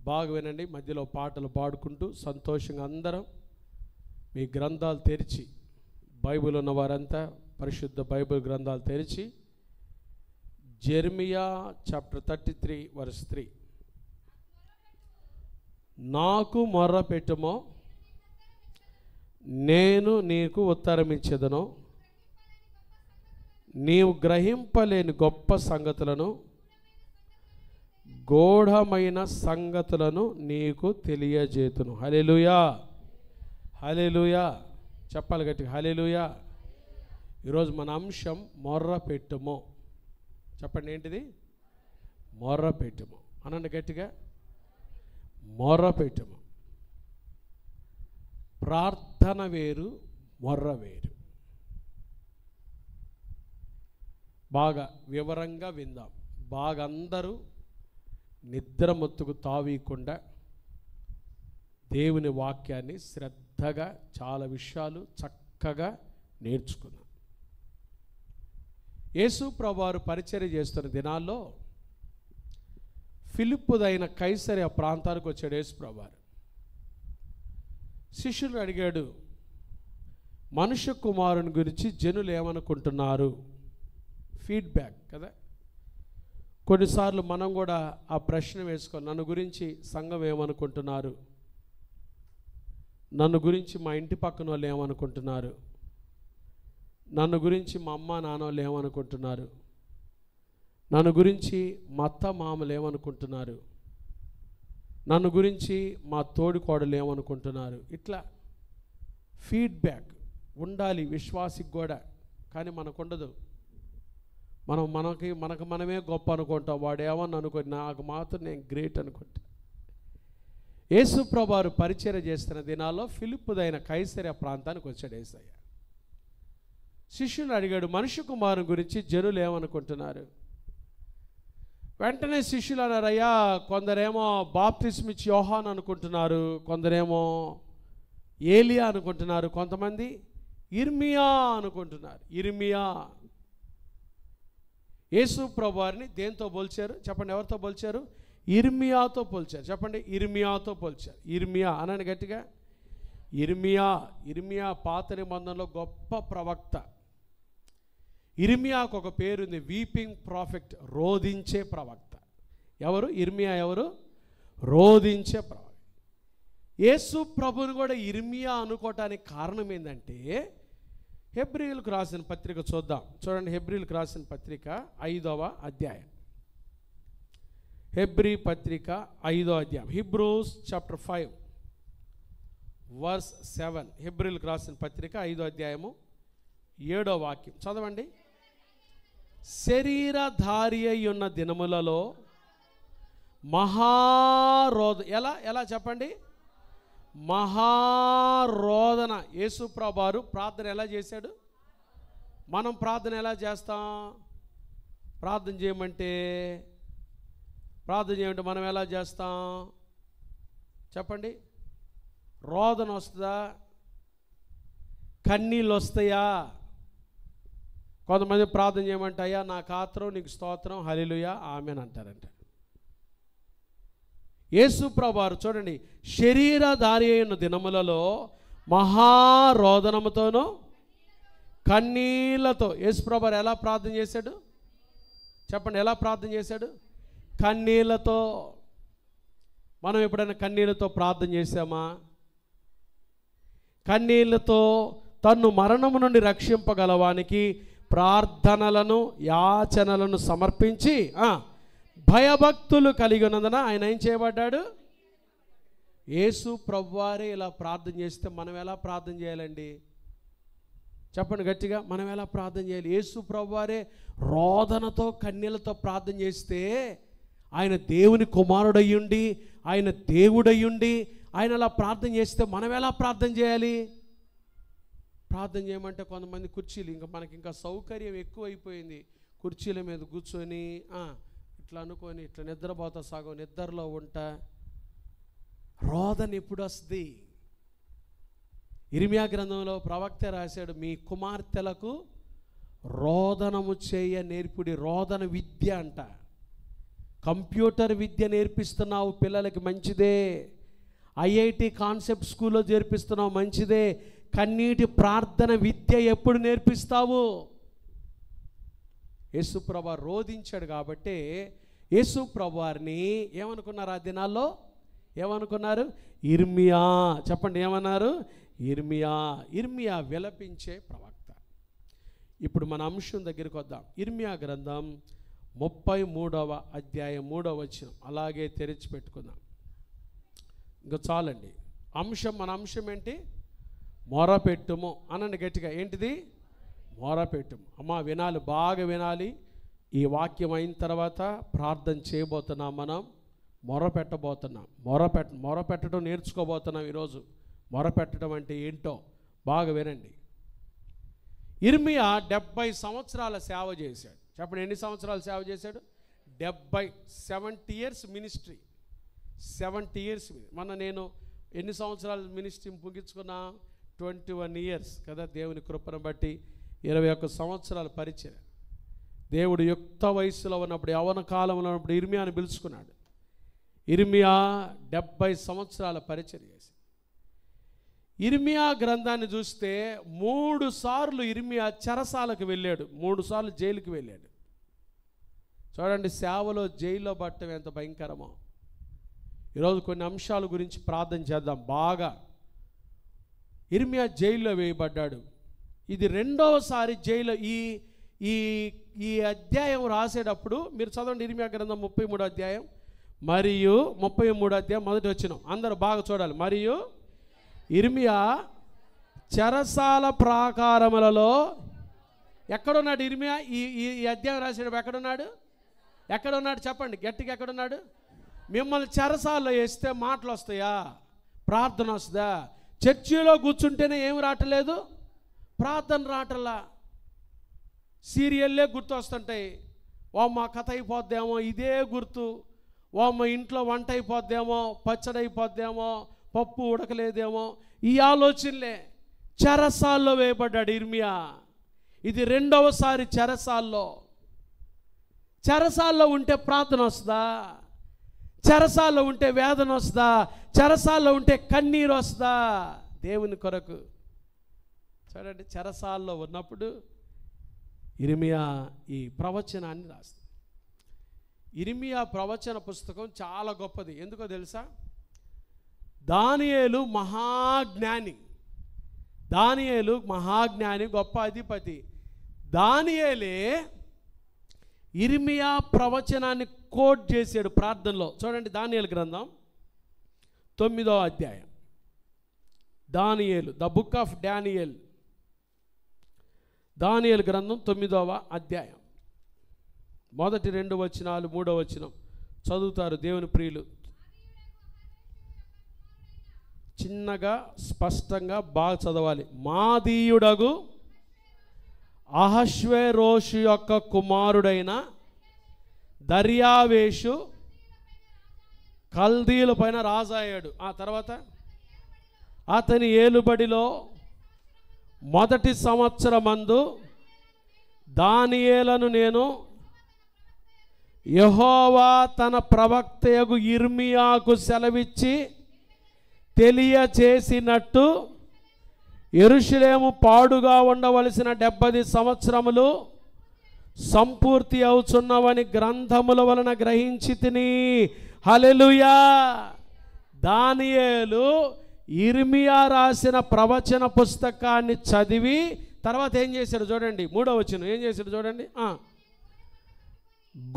బాగా వినండి. మధ్యలో పాటలు పాడుకుంటూ సంతోషంగా అందరం మీ గ్రంథాలు తెరిచి, బైబిల్ ఉన్న వారంతా పరిశుద్ధ బైబిల్ గ్రంథాలు తెరిచి జెర్మియా చాప్టర్ 33 వర్స్ 3. నాకు మొర్ర పెట్టుమో, నేను నీకు ఉత్తరమిచ్చేదను, నీవు గ్రహింపలేని గొప్ప సంగతులను, గూఢమైన సంగతులను నీకు తెలియజేతును. హల్లెలూయా, హల్లెలూయా. చెప్పాలి గట్టిగా, హల్లెలూయా. ఈరోజు మన అంశం మొర్ర పెట్టుము. చెప్పండి, ఏంటిది? మొర్ర పెట్టుము అనండి గట్టిగా, మొర్ర పెట్టుము. ప్రార్థన వేరు, మొర్ర వేరు. బాగా వివరంగా విందాం. బాగా అందరూ నిద్రమత్తుకు తావీయకుండా దేవుని వాక్యాన్ని శ్రద్ధగా చాలా విషయాలు చక్కగా నేర్చుకున్నాం. యేసు ప్రభువారు పరిచర్య చేస్తున్న దినాల్లో ఫిలిప్పుదైన కైసరయ ప్రాంతానికి వచ్చాడు యేసు ప్రభువారు. శిష్యులు అడిగాడు, మనుష్య కుమారుని గురించి జనులు ఏమనుకుంటున్నారు? ఫీడ్బ్యాక్ కదా. కొన్నిసార్లు మనం కూడా ఆ ప్రశ్న వేసుకో, నన్ను గురించి సంఘం ఏమనుకుంటున్నారు, నన్ను గురించి మా ఇంటి పక్కన వాళ్ళు ఏమనుకుంటున్నారు, నన్ను గురించి మా అమ్మ నాన్న వాళ్ళు ఏమనుకుంటున్నారు, నన్ను గురించి మా అత్త మామలు ఏమనుకుంటున్నారు, నన్ను గురించి మా తోడి కోడలు ఏమనుకుంటున్నారు. ఇట్లా ఫీడ్బ్యాక్ ఉండాలి విశ్వాసికి కూడా. కానీ మనకు ఉండదు. మనకు మనమే గొప్ప అనుకుంటాం. వాడు ఏమని అనుకోండి, నాకు మాత్రం నేను గ్రేట్ అనుకుంటా. యేసు ప్రభువారు పరిచర్య చేస్తున్న దినాల్లో ఫిలిప్పుదైన కైసరయ ప్రాంతానికి వచ్చాడు యేసయ్య. శిష్యుని అడిగాడు, మనుష్య కుమారుని గురించి జనులు ఏమనుకుంటున్నారు? వెంటనే శిష్యులు అన్నారు, అయ్యా కొందరేమో బాప్తిస్మ ఇచ్చి యోహాను అనుకుంటున్నారు, కొందరేమో ఏలియా అనుకుంటున్నారు, కొంతమంది ఇర్మియా అనుకుంటున్నారు. ఇర్మియా యేసు ప్రభువారిని దేంతో పోల్చారు? చెప్పండి, ఎవరితో పోల్చారు? ఇర్మియాతో పోల్చారు. చెప్పండి, ఇర్మియాతో పోల్చారు. ఇర్మియా అనండి గట్టిగా. ఇర్మియా పాత నిబంధనలో గొప్ప ప్రవక్త. ఇర్మియాకు ఒక పేరుంది, వీపింగ్ ప్రాఫెట్, రోదించే ప్రవక్త. ఎవరు ఇర్మియా? ఎవరు? రోదించే ప్రవక్త. యేసు ప్రభుని కూడా ఇర్మియా అనుకోవటానికి కారణం ఏంటంటే, హెబ్రీయులకు రాసిన పత్రిక చూద్దాం. చూడండి, హెబ్రీయులకు రాసిన పత్రిక 5వ అధ్యాయం. హెబ్రీ పత్రిక 5వ అధ్యాయం, హిబ్రూస్ చాప్టర్ 5 వర్స్ 7. హెబ్రీయులకు రాసిన పత్రిక 5వ అధ్యాయము 7వ వాక్యం చదవండి. శరీరధారి అయి ఉన్న దినములలో మహారోధ, ఎలా చెప్పండి? మహారోదన. యేసు ప్రభువారు ప్రార్థన ఎలా చేశాడు? మనం ప్రార్థన ఎలా చేస్తాం? ప్రార్థన చేయమంటే మనం ఎలా చేస్తాం? చెప్పండి. రోదన వస్తుందా? కన్నీళ్ళు వస్తాయా? కొంతమంది ప్రార్థన చేయమంటే, అయ్యా నా కాత్రం నీకు స్తోత్రం, హల్లెలూయా ఆమేన్ అంటారంట. యేసు ప్రభువారు చూడండి, శరీరధారి అయిన దినములలో మహారోదనముతోనూ కన్నీళ్లతో. యేసు ప్రభువారు ఎలా ప్రార్థన చేశాడు? చెప్పండి, ఎలా ప్రార్థన చేశాడు? కన్నీళ్లతో. మనం ఎప్పుడైనా కన్నీళ్లతో ప్రార్థన చేశామా? కన్నీళ్లతో తన్ను మరణము నుండి రక్షింపగలవానికి ప్రార్థనలను యాచనలను సమర్పించి భయభక్తులు కలిగి ఉన్నందున ఆయన ఏం చేయబడ్డాడు? యేసు ప్రభువారే ఇలా ప్రార్థన చేస్తే మనం ఎలా ప్రార్థన చేయాలండి? చెప్పండి గట్టిగా, మనం ఎలా ప్రార్థన చేయాలి? యేసు ప్రభువారే రోదనతో కన్నీళ్లతో ప్రార్థన చేస్తే, ఆయన దేవుని కుమారుడయ్యుండి, ఆయన దేవుడయ్యుండి ఆయన అలా ప్రార్థన చేస్తే మనం ఎలా ప్రార్థన చేయాలి? ప్రార్థన చేయమంటే కొంతమంది కుర్చీలు, మనకి ఇంకా సౌకర్యం ఎక్కువైపోయింది. కుర్చీల మీద కూర్చొని ఇట్లా అనుకొని ఇట్లా నిద్రపోతా, సగం నిద్రలో ఉంటా. రోదన ఎప్పుడు వస్తుంది? ఇర్మియా గ్రంథంలో ప్రవక్త రాశాడు, మీ కుమార్తెలకు రోదనము చేయ నేర్పుడి. రోదన విద్య అంట. కంప్యూటర్ విద్య నేర్పిస్తున్నావు పిల్లలకి, మంచిదే. ఐఐటి కాన్సెప్ట్ స్కూల్లో చేర్పిస్తున్నావు, మంచిదే. కన్నీటి ప్రార్థన విద్య ఎప్పుడు నేర్పిస్తావు? యేసుప్రభు రోధించాడు కాబట్టి యేసుప్రభు వారిని ఏమనుకున్నారు ఆ దినాల్లో? ఏమనుకున్నారు? ఇర్మియా. చెప్పండి, ఏమన్నారు? ఇర్మియా. ఇర్మియా విలపించే ప్రవక్త. ఇప్పుడు మన అంశం దగ్గరికి వద్దాం. ఇర్మియా గ్రంథం 33వ అధ్యాయం 3వ వచనం అలాగే తెరిచి పెట్టుకుందాం. ఇంకా చాలండి. మన అంశం ఏంటి? మొరపెట్టుము అనండి గట్టిగా. ఏంటిది? మొరపెట్టుము. అమ్మా వినాలి, బాగా వినాలి. ఈ వాక్యం అయిన తర్వాత ప్రార్థన చేయబోతున్నాం. మనం మొరపెట్టబోతున్నాం. మొరపెట్టడం నేర్చుకోబోతున్నాం ఈరోజు. మొరపెట్టడం అంటే ఏంటో బాగా వినండి. ఇర్మియా 70 సంవత్సరాల సేవ చేశాడు. చెప్పండి, ఎన్ని సంవత్సరాలు సేవ చేశాడు? 70 ఇయర్స్ మినిస్ట్రీ. 70 ఇయర్స్. మొన్న నేను ఎన్ని సంవత్సరాలు మినిస్ట్రీ ముగించుకున్నా? 21 ఇయర్స్ కదా. దేవుని కృపను బట్టి 21 సంవత్సరాల పరిచయం. దేవుడు యుక్త వయస్సులో ఉన్నప్పుడు, యవ్వన కాలంలో ఉన్నప్పుడు ఇర్మియాను పిలుచుకున్నాడు. ఇర్మియా 70 సంవత్సరాల పరిచయం చేసి. ఇర్మియా గ్రంథాన్ని చూస్తే 3 సార్లు ఇర్మియా చెరసాలకు వెళ్ళాడు, 3 సార్లు జైలుకి వెళ్ళాడు. చూడండి, సేవలో జైల్లో పట్టడం ఎంత భయంకరమో. ఈరోజు కొన్ని అంశాల గురించి ప్రార్థన చేద్దాం బాగా. ఇర్మియా జైల్లో వేయబడ్డాడు. ఇది 2వసారి జైలు. ఈ అధ్యాయం రాసేటప్పుడు మీరు చదవండి. ఇర్మియా గ్రంథం 33వ అధ్యాయం మరియు 33వ అధ్యాయం మొదటి వచనం అందరూ బాగా చూడాలి. మరియు ఇర్మియా చెరసాల ప్రాకారములలో ఎక్కడున్నాడు? ఇర్మియా ఈ అధ్యాయం రాసేటప్పుడు ఎక్కడున్నాడు? చెప్పండి గట్టిగా, ఎక్కడున్నాడు? మిమ్మల్ని చెరసాల్లో వేస్తే మాటలు వస్తాయా? ప్రార్థన వస్తుందా? చర్చిలో కూర్చుంటేనే ఏమి రావట్లేదు? ప్రార్థన రావట్లా. సీరియల్లే గుర్తు వస్తుంటాయి. మా కథ అయిపోద్దేమో, ఇదే గుర్తు. మా ఇంట్లో వంట అయిపోద్దేమో, పచ్చడి అయిపోద్దేమో, పప్పు ఉడకలేదేమో, ఈ ఆలోచనలే. చెరసాల్లో వేయబడ్డాడు ఇర్మియా. ఇది 2వసారి చెరసాల్లో ఉంటే ప్రార్థన వస్తుందా? చెరసాల్లో ఉంటే వేదన వస్తుందా? చెరసాల్లో ఉంటే కన్నీరు వస్తుందా? దేవుని కొరకు. చూడండి, చెరసాల్లో ఉన్నప్పుడు ఇర్మియా ఈ ప్రవచనాన్ని రాస్తాడు. ఇర్మియా ప్రవచన పుస్తకం చాలా గొప్పది. ఎందుకో తెలుసా? దానియేలు మహాజ్ఞాని, గొప్ప అధిపతి. దానియేలే ఇర్మియా ప్రవచనాన్ని కోట్ చేశాడు ప్రార్థనలో. చూడండి, దానియేలు గ్రంథం 9వ అధ్యాయం. దానియేలు, ద బుక్ ఆఫ్ డానియేల్. దానియేలు గ్రంథం 9వ అధ్యాయం మొదటి 2 వచనాలు 3వ వచనం చదువుతారు దేవుని ప్రియులు. చిన్నగా స్పష్టంగా బాగా చదవాలి. మాదీయుడగు అహష్వేరోషు యొక్క కుమారుడైన దర్యావేషు కల్దీల పైన రాజాయాడు. ఆ తర్వాత అతని ఏలుబడిలో మొదటి సంవత్సరమందు దానియేలను నేను యెహోవా తన ప్రవక్తయగు ఇర్మియాకు సెలవిచ్చి తెలియచేసినట్టు యెరూషలేము పాడుగా ఉండవలసిన 70 సంవత్సరములు సంపూర్తి అవుచున్నవని గ్రంథముల వలన గ్రహించి తిని. హల్లెలూయా. దానియేలు ఇర్మియా రాసిన ప్రవచన పుస్తకాన్ని చదివి తర్వాత ఏం చేశాడు చూడండి. 3వ వచనం ఏం చేశాడు చూడండి.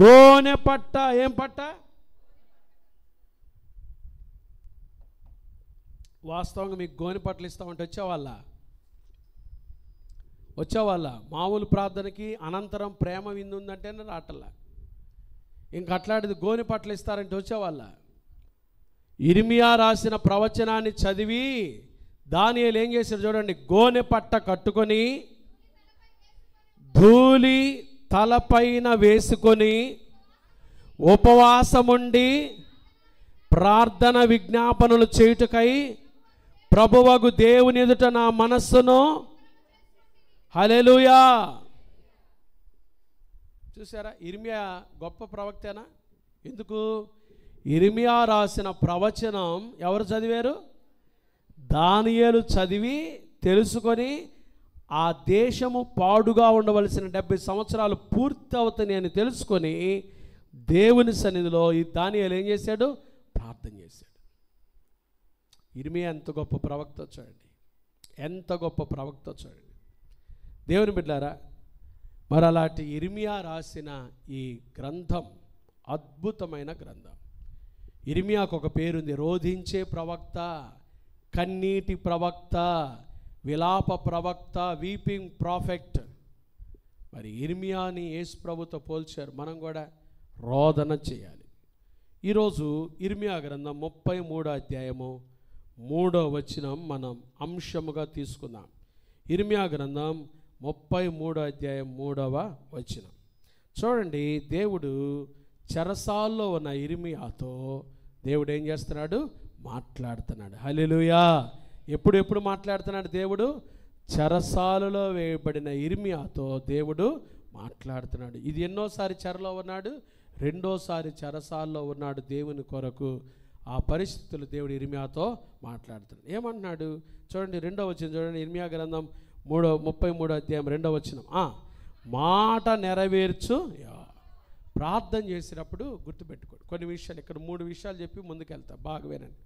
గోనె పట్ట. ఏం పట్ట? వాస్తవంగా మీకు గోనె పట్టలు ఇస్తామంటే వచ్చేవాళ్ళ మామూలు ప్రార్థనకి అనంతరం ప్రేమ విందు ఉందంటేనే రాటల్లా. ఇంక అట్లాంటిది గోనె పట్టలు ఇస్తారంటే వచ్చేవాళ్ళ. ఇర్మియా రాసిన ప్రవచనాన్ని చదివి దానియేలు ఏం చేశాడు చూడండి. గోనె పట్ట కట్టుకొని ధూళి తలపైన వేసుకొని ఉపవాసముండి ప్రార్థన విజ్ఞాపనలు చేయుటకై ప్రభువగు దేవుని ఎదుట నా మనస్సును. హల్లెలూయా. చూసారా, ఇర్మియా గొప్ప ప్రవక్తేనా? ఎందుకు? ఇర్మియా రాసిన ప్రవచనం ఎవరు చదివారు? దానియేలు చదివి తెలుసుకొని ఆ దేశము పాడుగా ఉండవలసిన 70 సంవత్సరాలు పూర్తి అవుతాయి అని తెలుసుకొని దేవుని సన్నిధిలో ఈ దానియేలు ఏం చేశాడు? ప్రార్థన చేశాడు. ఇర్మియా ఎంత గొప్ప ప్రవక్త చూడండి, ఎంత గొప్ప ప్రవక్త చూడండి దేవుని బిడ్డలారా. మరి అలాంటి ఇర్మియా రాసిన ఈ గ్రంథం అద్భుతమైన గ్రంథం. ఇర్మియాకు ఒక పేరుంది, రోధించే ప్రవక్త, కన్నీటి ప్రవక్త, విలాప ప్రవక్త, వీపింగ్ ప్రాఫెక్ట్. మరి ఇర్మియాని యేసు ప్రభుతో పోల్చారు. మనం కూడా రోదన చేయాలి. ఈరోజు ఇర్మియా గ్రంథం 33వ అధ్యాయము 3వ వచనం మనం అంశముగా తీసుకుందాం. ఇర్మియా గ్రంథం 33వ అధ్యాయం 3వ వచనం చూడండి. దేవుడు చెరసాల్లో ఉన్న ఇర్మియాతో దేవుడు ఏం చేస్తున్నాడు? మాట్లాడుతున్నాడు. హల్లెలూయా. ఎప్పుడు మాట్లాడుతున్నాడు దేవుడు? చెరసాలలో వేయబడిన ఇర్మియాతో దేవుడు మాట్లాడుతున్నాడు. ఇది ఎన్నోసారి చెరలో ఉన్నాడు, రెండోసారి చెరసాల్లో ఉన్నాడు దేవుని కొరకు. ఆ పరిస్థితులు దేవుడు ఇర్మియాతో మాట్లాడుతున్నాడు. ఏమంటున్నాడు చూడండి, 2వ వచనం చూడండి. ఇర్మియా గ్రంథం 33వ అధ్యాయం 2వ వచనం. మాట నెరవేర్చు. ప్రార్థన చేసినప్పుడు గుర్తుపెట్టుకోండి కొన్ని విషయాలు. ఇక్కడ 3 విషయాలు చెప్పి ముందుకెళ్తా, బాగా వినండి.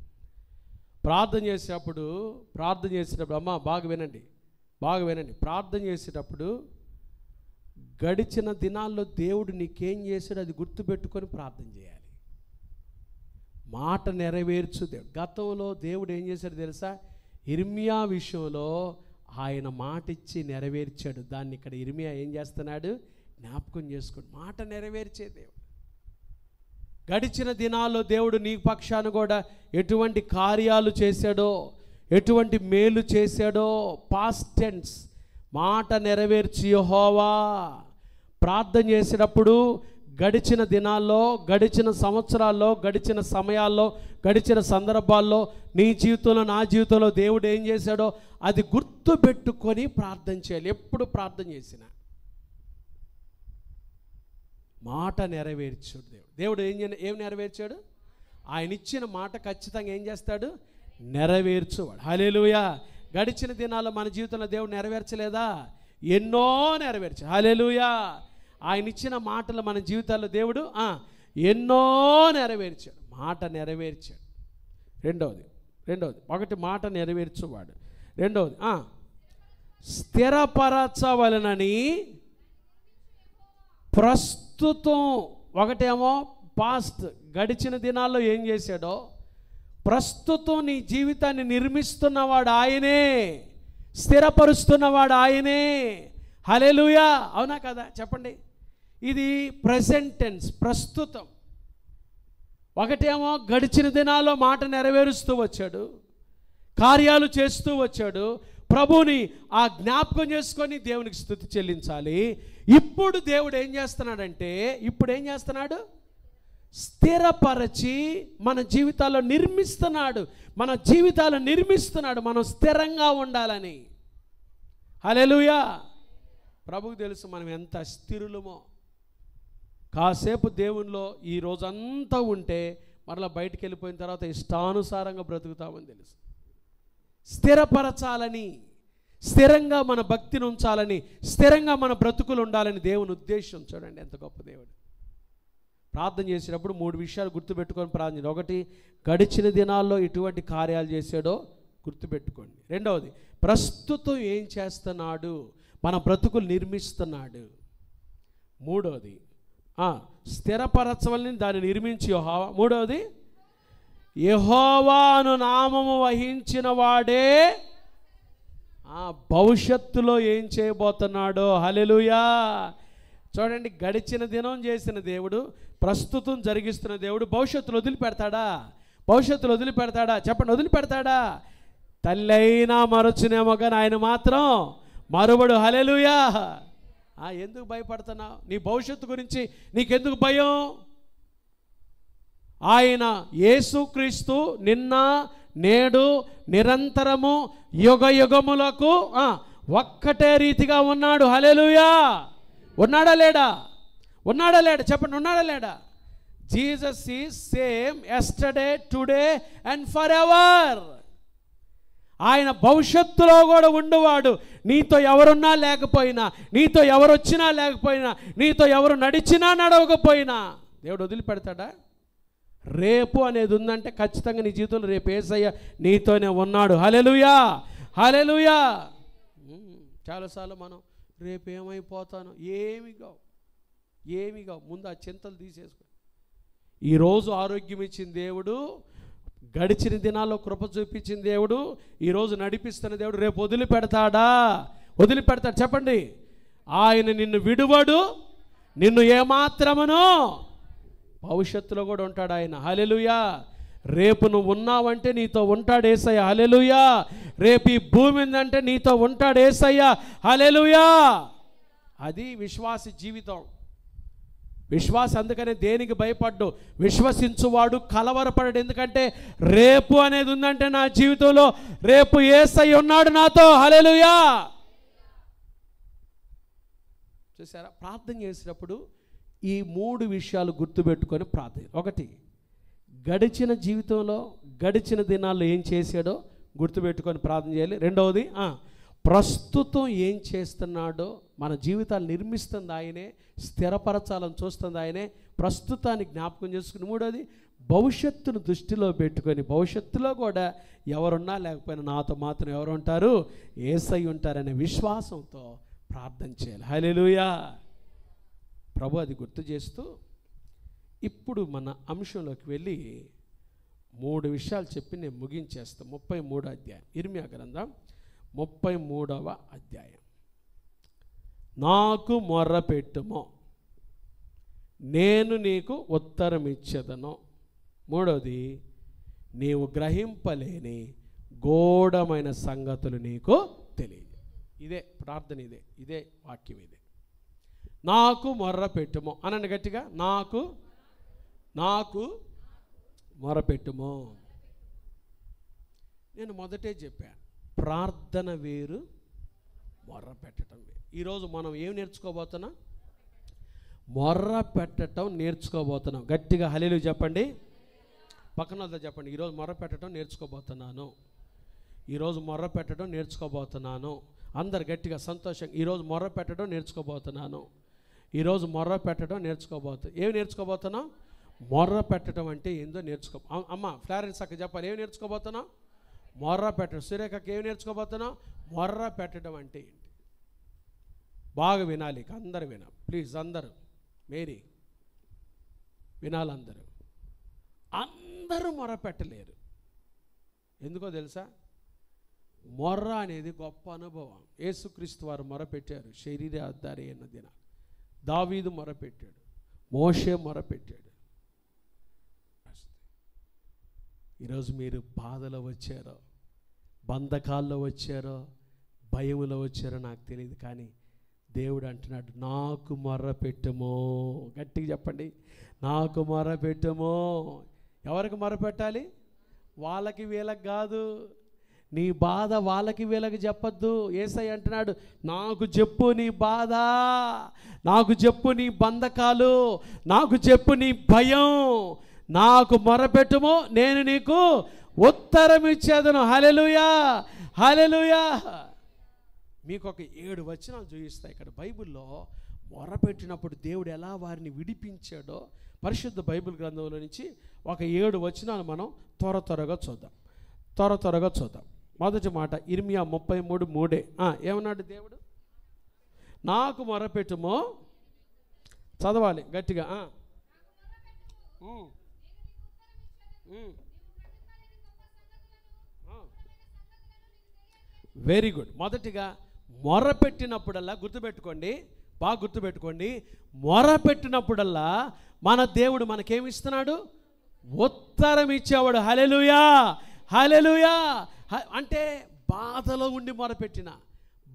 ప్రార్థన చేసేటప్పుడు అమ్మ బాగా వినండి. ప్రార్థన చేసేటప్పుడు గడిచిన దినాల్లో దేవుడు నీకేం చేశాడు అది గుర్తుపెట్టుకొని ప్రార్థన చేయాలి. మాట నెరవేర్చు దేవుడు. గతంలో దేవుడు ఏం చేశాడు తెలుసా? ఇర్మియా విషయంలో ఆయన మాట ఇచ్చి నెరవేర్చాడు. దాన్ని ఇక్కడ ఇర్మియా ఏం చేస్తున్నాడు? జ్ఞాపకం చేసుకోండి. మాట నెరవేర్చే దేవుడు. గడిచిన దినాల్లో దేవుడు నీ పక్షాన కూడా ఎటువంటి కార్యాలు చేశాడో, ఎటువంటి మేలు చేశాడో, పాస్ట్ టెన్స్, మాట నెరవేర్చి యెహోవా. ప్రార్థన చేసేటప్పుడు గడిచిన దినాల్లో, గడిచిన సంవత్సరాల్లో, గడిచిన సమయాల్లో, గడిచిన సందర్భాల్లో నీ జీవితంలో, నా జీవితంలో దేవుడు ఏం చేశాడో అది గుర్తు పెట్టుకొని ప్రార్థన చేయాలి. ఎప్పుడు ప్రార్థన చేసినా మాట నెరవేర్చాడు దేవుడు. దేవుడు ఏం నెరవేర్చాడు? ఆయన ఇచ్చిన మాట ఖచ్చితంగా ఏం చేస్తాడు? నెరవేర్చువాడు. హల్లెలూయా. గడిచిన దినాల్లో మన జీవితంలో దేవుడు నెరవేర్చలేదా? ఎన్నో నెరవేర్చాడు. హల్లెలూయా. ఆయన ఇచ్చిన మాటలు మన జీవితాల్లో దేవుడు ఎన్నో నెరవేర్చాడు. మాట నెరవేర్చాడు. రెండవది ఒకటి మాట నెరవేర్చువాడు. రెండవది స్థిరపరచవలనని ప్రస్తుతం. ఒకటేమో పాస్ట్, గడిచిన దినాల్లో ఏం చేశాడో, ప్రస్తుతం నీ జీవితాన్ని నిర్మిస్తున్నవాడు ఆయనే, స్థిరపరుస్తున్నవాడు ఆయనే. హల్లెలూయా. అవునా కదా? చెప్పండి. ఇది ప్రెజెంట్ టెన్స్, ప్రస్తుతం. ఒకటేమో గడిచిన దినాల్లో మాట నెరవేరుస్తూ వచ్చాడు, కార్యాలు చేస్తూ వచ్చాడు. ప్రభుని జ్ఞాపకం చేసుకొని దేవునికి స్తుతి చెల్లించాలి. ఇప్పుడు దేవుడు ఏం చేస్తున్నాడంటే, స్థిరపరచి మన జీవితాల్లో నిర్మిస్తున్నాడు. మనం స్థిరంగా ఉండాలని. హల్లెలూయా. ప్రభువుకు తెలుసు మనం ఎంత స్థిరులమో. కాసేపు దేవునిలో ఈ రోజంతా ఉంటే మరలా బయటికి వెళ్ళిపోయిన తర్వాత ఇష్టానుసారంగా బ్రతుకుతామని తెలుసు. స్థిరపరచాలని, స్థిరంగా మన భక్తిని ఉంచాలని, స్థిరంగా మన బ్రతుకులు ఉండాలని దేవుని ఉద్దేశం. చూడండి ఎంత గొప్ప దేవుడు. ప్రార్థన చేసేటప్పుడు 3 విషయాలు గుర్తుపెట్టుకొని ప్రార్థన. ఒకటి, గడిచిన దినాల్లో ఎటువంటి కార్యాలు చేశాడో గుర్తుపెట్టుకోండి. రెండవది, ప్రస్తుతం ఏం చేస్తున్నాడు, మన బ్రతుకులు నిర్మిస్తున్నాడు. మూడవది, స్థిరపరచవలని దాన్ని నిర్మించి యెహోవా. మూడవది, యెహోవాను నామము వహించిన వాడే భవిష్యత్తులో ఏం చేయబోతున్నాడో. హల్లెలూయా. చూడండి, గడిచిన దినం చేసిన దేవుడు, ప్రస్తుతం జరిగిస్తున్న దేవుడు భవిష్యత్తులో వదిలిపెడతాడా? చెప్పండి, వదిలిపెడతాడా? తల్లి అయినా మరచునేమో కానీ ఆయన మాత్రం మరువడు. హల్లెలూయా. ఎందుకు భయపడుతున్నావు? నీ భవిష్యత్తు గురించి నీకెందుకు భయం? ఆయన యేసుక్రీస్తు నిన్న నేడు నిరంతరము యుగ యుగములకు ఒక్కటే రీతిగా ఉన్నాడు. హల్లెలూయా. ఉన్నాడా లేడా? చెప్పండి, ఉన్నాడా లేడా? Jesus is same yesterday, today and for ever. ఆయన భవిష్యత్తులో కూడా ఉండేవాడు. నీతో ఎవరున్నా లేకపోయినా, నీతో ఎవరు వచ్చినా లేకపోయినా, నీతో ఎవరు నడిచినా నడవకపోయినా దేవుడు వదిలిపెడతాడా? రేపు అనేది ఉందంటే ఖచ్చితంగా నీ జీవితంలో రేపు యేసయ్య నీతోనే ఉన్నాడు. హల్లెలూయా, హల్లెలూయా. చాలాసార్లు మనం రేపు ఏమైపోతాను, ఏమి కావు ముందు ఆ చింతలు తీసేసుకో. ఈరోజు ఆరోగ్యం ఇచ్చిన దేవుడు, గడిచిన దినాల్లో కృప చూపించిన దేవుడు, ఈరోజు నడిపిస్తున్న దేవుడు రేపు వదిలిపెడతాడా? వదిలిపెడతాడు. చెప్పండి. ఆయన నిన్ను విడువడు, నిన్ను ఏమాత్రమును. భవిష్యత్తులో కూడా ఉంటాడు ఆయన. హల్లెలూయా. రేపు నువ్వు ఉన్నావంటే నీతో ఉంటాడు యేసయ్య. హల్లెలూయా. రేపు ఈ భూమి ఉందంటే నీతో ఉంటాడు యేసయ్య. హల్లెలూయా. అది విశ్వాసి జీవితం. విశ్వాసం అందుకనే దేనికి భయపడ్డు, విశ్వసించువాడు కలవరపడడు. ఎందుకంటే రేపు అనేది ఉందంటే నా జీవితంలో రేపు యేసయ్య ఉన్నాడు నాతో. హల్లెలూయా. చూసారా, ప్రార్థన చేసినప్పుడు ఈ 3 విషయాలు గుర్తుపెట్టుకొని ప్రార్థన. 1, గడిచిన జీవితంలో గడిచిన దినాల్లో ఏం చేశాడో గుర్తుపెట్టుకొని ప్రార్థన చేయాలి. 2వది, ప్రస్తుతం ఏం చేస్తున్నాడో, మన జీవితాలు నిర్మిస్తుంది ఆయనే, స్థిరపరచాలని చూస్తుంది ఆయనే, ప్రస్తుతాన్ని జ్ఞాపకం చేసుకుని. 3వది, భవిష్యత్తును దృష్టిలో పెట్టుకొని భవిష్యత్తులో కూడా ఎవరున్నా లేకపోయినా నాతో మాత్రం ఎవరు ఉంటారు? యేసయ్య ఉంటారనే విశ్వాసంతో ప్రార్థన చేయాలి. హల్లెలూయా. ప్రభు అది గుర్తు చేస్తూ ఇప్పుడు మన అంశంలోకి వెళ్ళి 3 విషయాలు చెప్పి నేను ముగించేస్తాను. 33వ అధ్యాయం, ఇర్మియా గ్రంథం 33వ అధ్యాయం. నాకు మొర్ర పెట్టుమో, నేను నీకు ఉత్తరం ఇచ్చేదను. 3వది, నీవు గ్రహింపలేని గూఢమైన సంగతులు నీకు తెలియదు. ఇదే ప్రార్థన, ఇదే వాక్యం. ఇదే నాకు మొర్ర పెట్టుమో అనండి గట్టిగా. నాకు మొర్ర పెట్టుమో. నేను మొదటే చెప్పాను, ప్రార్థన వేరు, మొర్ర పెట్టడం వేరు. ఈరోజు మనం ఏం నేర్చుకోబోతున్నాం? మొర్ర పెట్టడం నేర్చుకోబోతున్నాం. గట్టిగా హల్లెలూయా చెప్పండి. పక్కన వాళ్ళతో చెప్పండి, ఈరోజు మొర్ర పెట్టడం నేర్చుకోబోతున్నాను. ఈరోజు మొర్ర పెట్టడం నేర్చుకోబోతున్నాను. అందరు గట్టిగా సంతోషంగా ఈరోజు మొర్ర పెట్టడం నేర్చుకోబోతున్నాను. ఈరోజు మొర్ర పెట్టడం ఏమి నేర్చుకోబోతున్నాం? మొర్ర పెట్టడం అంటే ఏందో నేర్చుకో. అమ్మ ఫ్లారెన్స్ అక్క చెప్పాలి, ఏమి నేర్చుకోబోతున్నాం? మొర్ర పెట్టడం. సురేఖకి ఏమి నేర్చుకోబోతున్నాం? మొర్ర పెట్టడం అంటే ఏంటి? బాగా వినాలి, అందరు వినాలి ప్లీజ్. అందరూ మేరీ వినాలి. అందరూ మొర్ర పెట్టలేరు. ఎందుకో తెలుసా? మొర్ర అనేది గొప్ప అనుభవం. యేసుక్రీస్తు వారు మొరపెట్టారు శరీరాధారి అయిన దిన. దావీదు మొరపెట్టాడు, మోషే మొరపెట్టాడు. ఈరోజు మీరు బాధలో వచ్చారో, బంధకాల్లో వచ్చారో, భయములో వచ్చారో నాకు తెలియదు, కానీ దేవుడు అంటున్నాడు, నాకు మొర్ర పెట్టుమో. గట్టిగా చెప్పండి, నాకు మొర్ర పెట్టుమో. ఎవరికి మొర్ర పెట్టాలి? వాళ్ళకి వీళ్ళకి కాదు. నీ బాధ వాళ్ళకి వీళ్ళకి చెప్పొద్దు. యేసయ్య అంటున్నాడు, నాకు చెప్పు నీ బాధ, నాకు చెప్పు నీ బంధకాలు, నాకు చెప్పు నీ భయం, నాకు మొరపెట్టుము, నేను నీకు ఉత్తరం ఇచ్చేదను. హల్లెలూయా, హల్లెలూయా. మీకు ఒక 7 వచనాలు చూపిస్తాయి ఇక్కడ బైబిల్లో. మొరపెట్టినప్పుడు దేవుడు ఎలా వారిని విడిపించాడో పరిశుద్ధ బైబిల్ గ్రంథంలో నుంచి ఒక 7 వచనాలు మనం త్వరగా చూద్దాం. మొదటి మాట ఇర్మియా 33:3. ఏమన్నాడు దేవుడు? నాకు మొరపెట్టుమో. చదవాలి గట్టిగా. Very good. మొదటిగా మొరపెట్టినప్పుడల్లా గుర్తుపెట్టుకోండి, బాగా గుర్తుపెట్టుకోండి, మొరపెట్టినప్పుడల్లా మన దేవుడు మనకేమిస్తున్నాడు? ఉత్తరం ఇచ్చేవాడు. హల్లెలూయా, హల్లెలూయా. అంటే బాధలో ఉండి మొరపెట్టిన,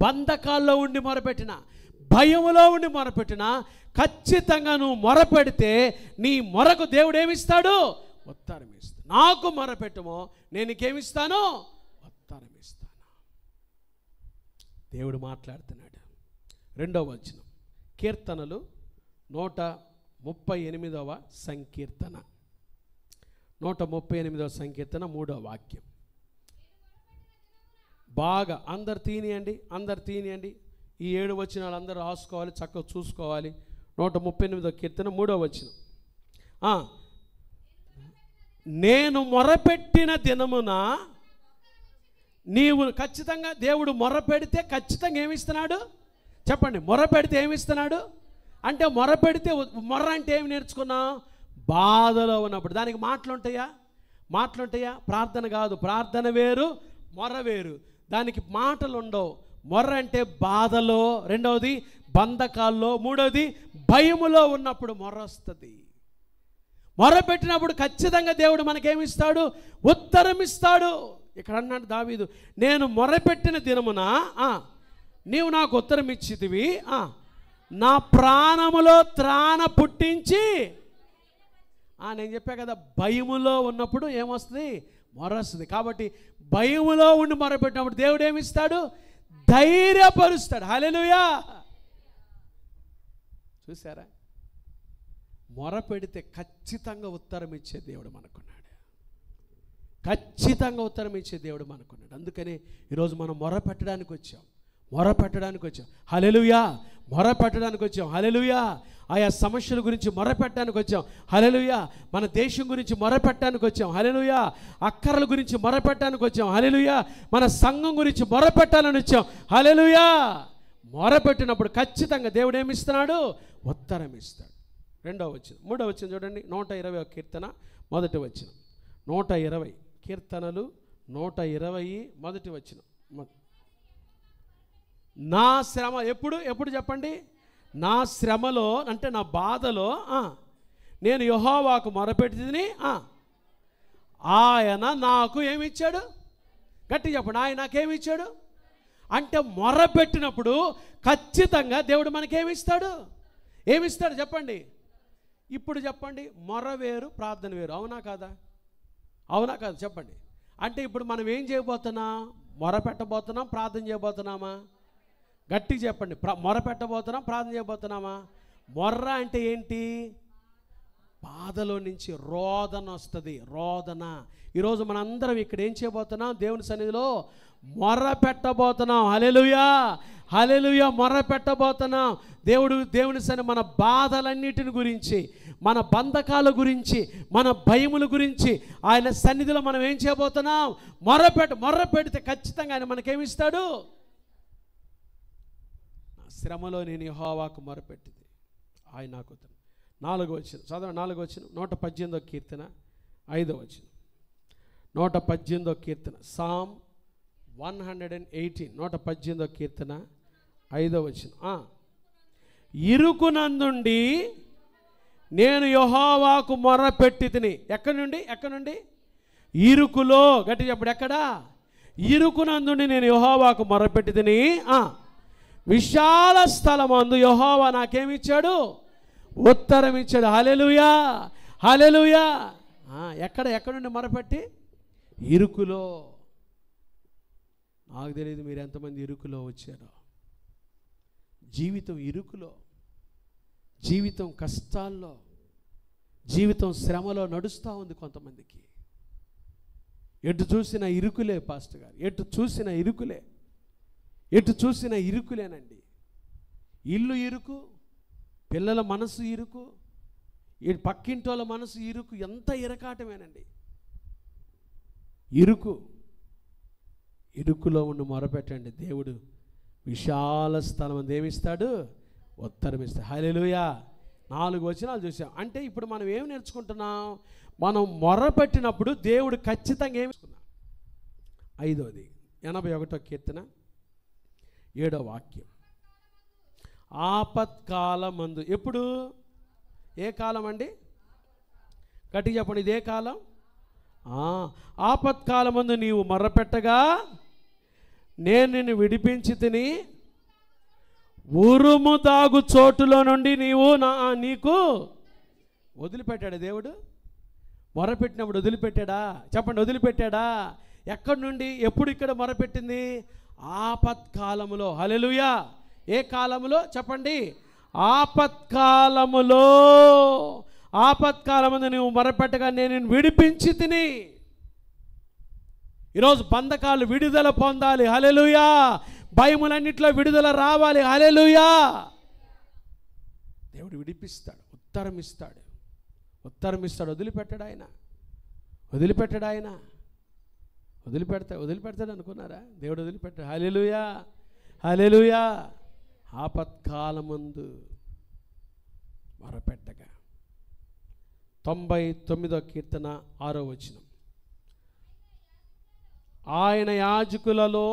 బంధకాల్లో ఉండి మొరపెట్టిన, భయములో ఉండి మొరపెట్టిన, ఖచ్చితంగా నువ్వు మొరపెడితే నీ మొరకు దేవుడు ఏమిస్తాడు? ఉత్తరం ఇస్తాడు. నాకు మొరపెట్టుమో, నేను నీకేమిస్తాను? ఉత్తరం ఇస్తాను. దేవుడు మాట్లాడుతున్నాడు. 2వ వచనం, కీర్తనలు 119. 138వ సంకీర్తన, 138వ సంకీర్తన 3వ వాక్యం. బాగా అందరు తీనియండి. ఈ 7 వచనాలు అందరూ రాసుకోవాలి, చక్కగా చూసుకోవాలి. 138వ కీర్తన 3వ వచనం. నేను మొరపెట్టిన దినమున నీవు ఖచ్చితంగా, దేవుడు మొరపెడితే ఖచ్చితంగా ఏమిస్తున్నాడు చెప్పండి? మొరపెడితే ఏమిస్తున్నాడు అంటే, మొర్ర అంటే ఏమి నేర్చుకున్నాం? బాధలో ఉన్నప్పుడు. దానికి మాటలుంటాయా? ప్రార్థన కాదు, ప్రార్థన వేరు, మొర్ర వేరు. దానికి మాటలు ఉండవు. మొర్ర అంటే బాధలో, రెండవది బంధకాల్లో, మూడవది భయములో ఉన్నప్పుడు మొర్ర వస్తుంది. మొర్ర పెట్టినప్పుడు ఖచ్చితంగా దేవుడు మనకేమిస్తాడు? ఉత్తరం ఇస్తాడు. ఇక్కడ అన్నాడు దావీదు, నేను మొరపెట్టిన దినమున నీవు నాకు ఉత్తరం ఇచ్చితివి, నా ప్రాణములో త్రాణ పుట్టించి. నేను చెప్పా కదా, భయములో ఉన్నప్పుడు ఏమొస్తుంది? మొర వస్తుంది. కాబట్టి భయములో ఉండి మొరపెట్టినప్పుడు దేవుడు ఏమిస్తాడు? ధైర్యపరుస్తాడు. హల్లెలూయా. చూసారా? మొర పెడితే ఖచ్చితంగా ఉత్తరం ఇచ్చే దేవుడు మనకున్నాడు. ఖచ్చితంగా ఉత్తరం ఇచ్చే దేవుడు మనకున్నాడు. అందుకని ఈరోజు మనం మొర పెట్టడానికి వచ్చాం. హల్లెలూయా. మొర పెట్టడానికి వచ్చాం. హల్లెలూయా. ఆయా సమస్యల గురించి మొర పెట్టడానికి వచ్చాం. హల్లెలూయా. మన దేశం గురించి మొర పెట్టడానికి వచ్చాం. హల్లెలూయా. అక్కరల గురించి మొర పెట్టడానికి వచ్చాం. హల్లెలూయా. మన సంఘం గురించి మొర పెట్టాలని వచ్చాం. హల్లెలూయా. మొర పెట్టినప్పుడు ఖచ్చితంగా దేవుడు ఏమిస్తున్నాడు? ఉత్తరం ఇస్తాడు. 2వ వచనం. 3వ వచనం చూడండి. 120వ కీర్తన 1వ వచనం. 120 కీర్తనలు 120 1వ వచనం. నా శ్రమ ఎప్పుడు చెప్పండి? నా శ్రమలో అంటే నా బాధలో నేను యెహోవాకు మొరపెట్టిని, ఆయన నాకు ఏమిచ్చాడు? గట్టి చెప్పండి. ఆయన నాకేమిచ్చాడు అంటే, మొరపెట్టినప్పుడు ఖచ్చితంగా దేవుడు మనకేమిస్తాడు? ఏమిస్తాడు చెప్పండి? ఇప్పుడు చెప్పండి, మొర వేరు, ప్రార్థన వేరు. అవునా కాదా? చెప్పండి. అంటే ఇప్పుడు మనం ఏం చేయబోతున్నాం? మొర పెట్టబోతున్నాం, ప్రార్థన చేయబోతున్నామా? గట్టిగా చెప్పండి. మొర పెట్టబోతున్నాం, ప్రార్థన చేయబోతున్నామా? మొర్ర అంటే ఏంటి? బాధలో నుంచి రోదన వస్తుంది. రోదన. ఈరోజు మనందరం ఇక్కడ ఏం చేయబోతున్నాం? దేవుని సన్నిధిలో మొర పెట్టబోతున్నాం. హల్లెలూయా. మొర పెట్టబోతున్నాం. దేవుని సన్నిధి మన బాధలన్నిటిని గురించి, మన బంధకాల గురించి, మన భయముల గురించి ఆయన సన్నిధిలో మనం ఏం చేయబోతున్నాం? మొర్ర పెడితే ఖచ్చితంగా ఆయన మనకేమిస్తాడు? శ్రమలో నేను యెహోవాకు మొరపెట్టింది, ఆయన నాకు. 4వ వచనం చదవండి. 4వ వచనం. 118వ కీర్తన 5వ వచనం. 118వ కీర్తన, సామ్ 118, 118వ కీర్తన 5వ వచనం. ఇరుకునందుండి నేను యెహోవాకు మొరపెట్టితిని. ఎక్కడి నుండి? ఇరుకులో. గట్టి చెప్పండి. ఎక్కడా? ఇరుకునందుండి నేను యెహోవాకు మొరపెట్టితిని, విశాల స్థలమందు యెహోవా నాకేమిచ్చాడు? ఉత్తరం ఇచ్చాడు. హల్లెలూయా. ఎక్కడుండి మొరపెట్టి? ఇరుకులో. నాకు తెలియదు మీరు ఎంతమంది ఇరుకులో వచ్చారో. జీవితం ఇరుకులో, జీవితం కష్టాల్లో, జీవితం శ్రమలో నడుస్తూ ఉంది కొంతమందికి. ఎటు చూసిన ఇరుకులే పాస్టర్ గారు, ఎటు చూసిన ఇరుకులేనండి. ఇల్లు ఇరుకు, పిల్లల మనసు ఇరుకు, ఈ పక్కింటోళ్ళ మనసు ఇరుకు. ఎంత ఇరకాటమేనండి. ఇరుకులో ఉండి మొరపెట్టండి. దేవుడు విశాల స్థలం ఏమిస్తాడు? ఉత్తరం ఇస్తాడు. హల్లెలూయా. 4 వచనాలు చూసాం. అంటే ఇప్పుడు మనం ఏం నేర్చుకుంటున్నాం? మనం మొరపెట్టినప్పుడు దేవుడు ఖచ్చితంగా ఏమి. 5వది 81వ కీర్తన 7వ వాక్యం. ఆపత్కాలమందు. ఎప్పుడు? ఏ కాలం అండి? గట్టిగా చెప్పండి. ఇదే కాలం. ఆపత్కాలమందు నీవు మొర్రపెట్టగా నేను నిన్ను విడిపించి తిని, ఉరుము దాగు చోటులో నుండి నీకు వదిలిపెట్టాడు దేవుడు. మొరపెట్టినప్పుడు వదిలిపెట్టాడా? చెప్పండి. వదిలిపెట్టాడా? ఎక్కడి నుండి? ఎప్పుడు ఇక్కడ మొరపెట్టింది? ఆపత్కాలములో. హల్లెలూయా. ఏ కాలంలో చెప్పండి? ఆపత్కాలములో, ఆపత్కాలముందు నువ్వు మొరపెట్టగా నేను నిన్ను విడిపించి తిని. ఈరోజు బంధకాలు విడుదల పొందాలి. హల్లెలూయా. భయములన్నిట్లో విడుదల రావాలి. హల్లెలూయా. దేవుడు విడిపిస్తాడు, ఉత్తరం ఇస్తాడు, ఉత్తరం ఇస్తాడు. వదిలిపెట్టాడు ఆయన, వదిలిపెట్టాడు ఆయన. వదిలిపెడతాడు అనుకున్నారా? దేవుడు వదిలిపెట్టాడు. హల్లెలూయా, హల్లెలూయా. ఆపత్కాలమందు మొరపెట్టగా. 99వ కీర్తన 6వ వచనం. ఆయన యాజకులలో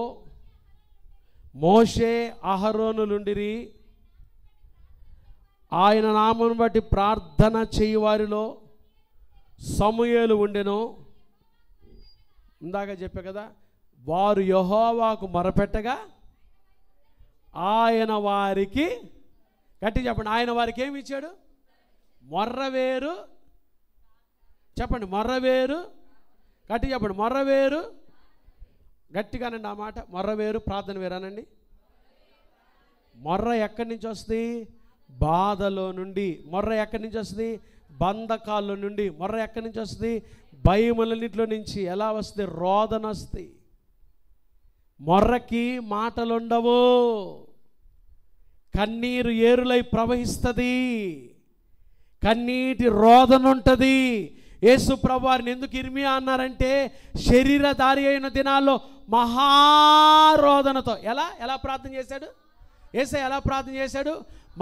మోషే అహరోనులుండిరి. ఆయన నామమును బట్టి ప్రార్థన చేయువారిలో సమూయేలు ఉండెను. ఇందాక చెప్పా కదా, వారు యెహోవాకు మొరపెట్టగా ఆయన వారికి, గట్టి చెప్పండి, ఆయన వారికి ఏమి ఇచ్చాడు? మొర్రవేరు. చెప్పండి, మొర్రవేరు. గట్టి చెప్పండి, మొర్రవేరు. గట్టిగానండి ఆ మాట. మొర్రవేరు ప్రార్థన వేరానండి. మొర్ర ఎక్కడి నుంచి వస్తుంది? బాధలో నుండి. మొర్ర ఎక్కడి నుంచి వస్తుంది? బంధకాల్లో నుండి. మొర్ర ఎక్కడి నుంచి వస్తుంది? భయములన్నింటిలో నుంచి. ఎలా వస్తుంది? రోదన వస్తుంది. మొర్రకి మాటలుండవు, కన్నీరు ఏరులై ప్రవహిస్తుంది, కన్నీటి రోదన ఉంటుంది. యేసు ప్రభువారిని ఎందుకు ఇర్మియా అన్నారంటే, శరీరధారి అయిన దినాల్లో మహారోదనతో. ఎలా ప్రార్థన చేశాడు? యేసయ్య ఎలా ప్రార్థన చేశాడు?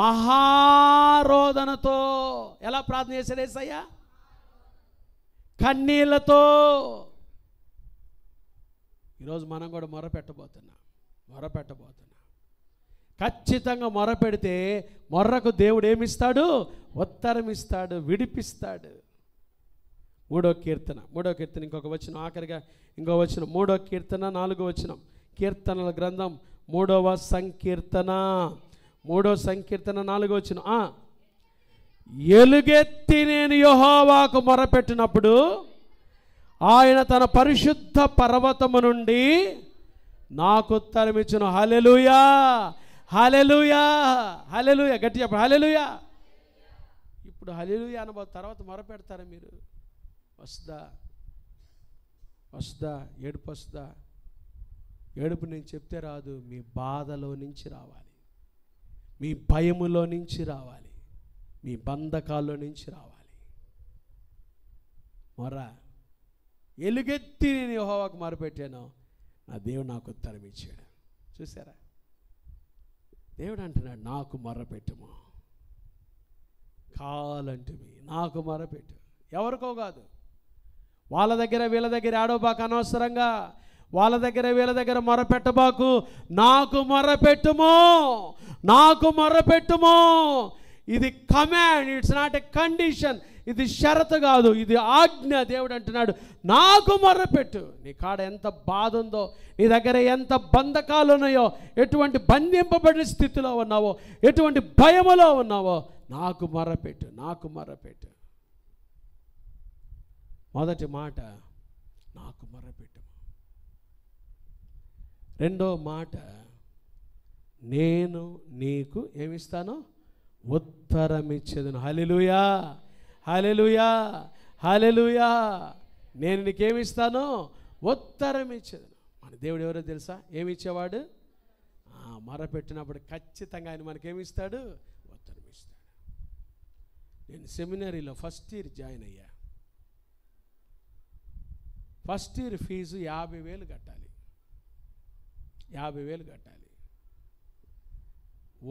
మహారోదనతో. ఎలా ప్రార్థన చేశాడు యేసయ్య? కన్నీళ్లతో. ఈరోజు మనం కూడా మొరపెట్టబోతున్నాం. ఖచ్చితంగా మొరపెడితే మొర్రకు దేవుడు ఏమిస్తాడు? ఉత్తరం ఇస్తాడు, విడిపిస్తాడు. 3వ కీర్తన ఇంకొక వచనం, ఆఖరిగా ఇంకో వచనం. 3వ కీర్తన 4వ వచనం. కీర్తనల గ్రంథం 3వ సంకీర్తన 4వ వచనం. ఎలుగెత్తి నేను యెహోవాకు మొరపెట్టినప్పుడు ఆయన తన పరిశుద్ధ పర్వతము నుండి నాకు ఉత్తరం ఇచ్చును. హల్లెలూయా, హల్లెలూయా, హల్లెలూయా. గట్టి చెప్పండి, హల్లెలూయా. ఇప్పుడు హల్లెలూయా అనబో తర్వాత మొరపెడతారా మీరు? వస్తుందా ఏడుపు? వస్తుందా ఏడుపు? నేను చెప్తే రాదు. మీ బాధలో నుంచి రావాలి, మీ భయములో నుంచి రావాలి, మీ బంధకాల్లో నుంచి రావాలి. మొర ఎలుగెత్తి నేను యెహోవాకు మొరపెట్టాను, నా దేవుడు నాకు ఉత్తరం ఇచ్చాడు. చూసారా? దేవుడు అంటున్నాడు, నాకు మొరపెట్టుము, కాలంటుమి, నాకు మొరపెట్టు. ఎవరికో కాదు. వాళ్ళ దగ్గర వీళ్ళ దగ్గర ఆడోబాకు, అనవసరంగా వాళ్ళ దగ్గర వీళ్ళ దగ్గర మొరపెట్టబాకు. నాకు మొరపెట్టుము, నాకు మొరపెట్టుము. ఇది command, it's not a condition. ఇది షరతు కాదు, ఇది ఆజ్ఞ. దేవుడు అంటున్నాడు, నాకు మొర్రపెట్టు. నీ కాడ ఎంత బాధ ఉందో, నీ దగ్గర ఎంత బంధకాలు ఉన్నాయో, ఎటువంటి బంధింపబడిన స్థితిలో ఉన్నావో, ఎటువంటి భయములో ఉన్నావో, నాకు మొర్రపెట్టు, నాకు మొర్రపెట్టు. మొదటి మాట, నాకు మొర్రపెట్టు. రెండో మాట, నేను నీకు ఏమిస్తాను? ఉత్తరం ఇచ్చేదను. హల్లెలూయా, హల్లెలూయా, హల్లెలూయా. నేను నీకేమిస్తాను? ఉత్తరం ఇచ్చేదను. మన దేవుడు ఎవరో తెలుసా? ఏమి ఇచ్చేవాడు? మొరపెట్టినప్పుడు ఖచ్చితంగా ఆయన మనకేమిస్తాడు? ఉత్తరం ఇస్తాడు. నేను సెమినరీలో ఫస్ట్ ఇయర్ జాయిన్ అయ్యా. ఫస్ట్ ఇయర్ ఫీజు 50,000 కట్టాలి. 50,000 కట్టాలి.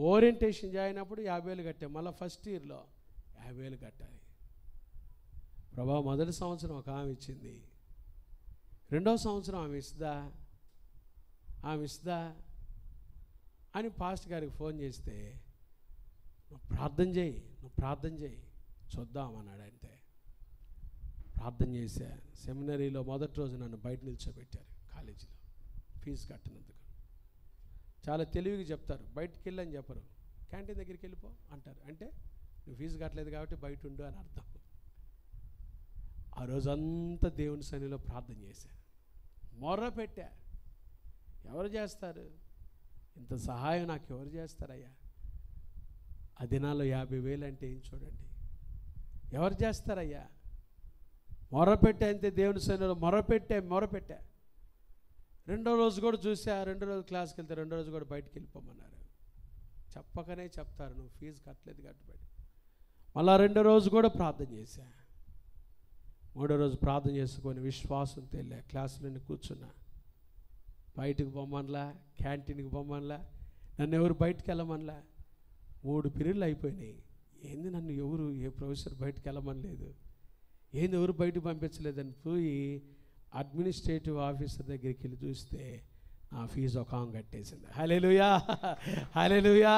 ఓరియంటేషన్ జాయిన్ అప్పుడు 50,000 కట్టాం. మళ్ళీ ఫస్ట్ ఇయర్లో 50,000 కట్టాలి. ప్రభా, మొదటి సంవత్సరం ఒక ఆమె ఇచ్చింది, రెండవ సంవత్సరం ఆమె ఇస్తుందా అని పాస్టర్ గారికి ఫోన్ చేస్తే, నువ్వు ప్రార్థన చేయి చూద్దాం అన్నాడు. అంతే, ప్రార్థన చేశా. సెమినరీలో మొదటి రోజు నన్ను బయట నిల్చోబెట్టారు కాలేజీలో, ఫీజు కట్టినందుకు. చాలా తెలివిగా చెప్తారు, బయటికి వెళ్ళని చెప్పరు, క్యాంటీన్ దగ్గరికి వెళ్ళిపో అంటారు. అంటే నువ్వు ఫీజు కట్టలేదు కాబట్టి బయట ఉండు అని అర్థం. ఆ రోజంతా దేవుని సన్నిధిలో ప్రార్థన చేశాను, మొర్ర పెట్టా. ఎవరు చేస్తారు ఇంత సహాయం? నాకు ఎవరు చేస్తారయ్యా? ఆ దినాల్లో 50,000 అంటే ఏం చూడండి. ఎవరు చేస్తారయ్యా? మొరపెట్టే అంతే, దేవుని సన్నిధిలో మొరపెట్టా. రెండో రోజు కూడా చూసా, రెండో రోజు క్లాస్కి వెళ్తే రెండో రోజు కూడా బయటికి వెళ్ళిపోమన్నారు. చెప్పకనే చెప్తారు, నువ్వు ఫీజు కట్టలేదు కట్టుబడి. మళ్ళా రెండో రోజు కూడా ప్రార్థన చేశా. మూడో రోజు ప్రార్థన చేసుకొని విశ్వాసంతో వెళ్ళా. క్లాసులోని కూర్చున్నా. బయటకు పొమ్మనలా, క్యాంటీన్కి పొమ్మనలా, నన్ను ఎవరు బయటికి వెళ్ళమనలా. 3 పీరియడ్లు అయిపోయినాయి. ఏంది నన్ను ఎవరు ఏ ప్రొఫెసర్ బయటికి వెళ్ళమనలేదు, ఏంది ఎవరు బయటకు పంపించలేదని పోయి అడ్మినిస్ట్రేటివ్ ఆఫీసర్ దగ్గరికి వెళ్ళి చూస్తే నా ఫీజు ఒక ఆమె కట్టేసింది. హల్లెలూయా, హల్లెలూయా,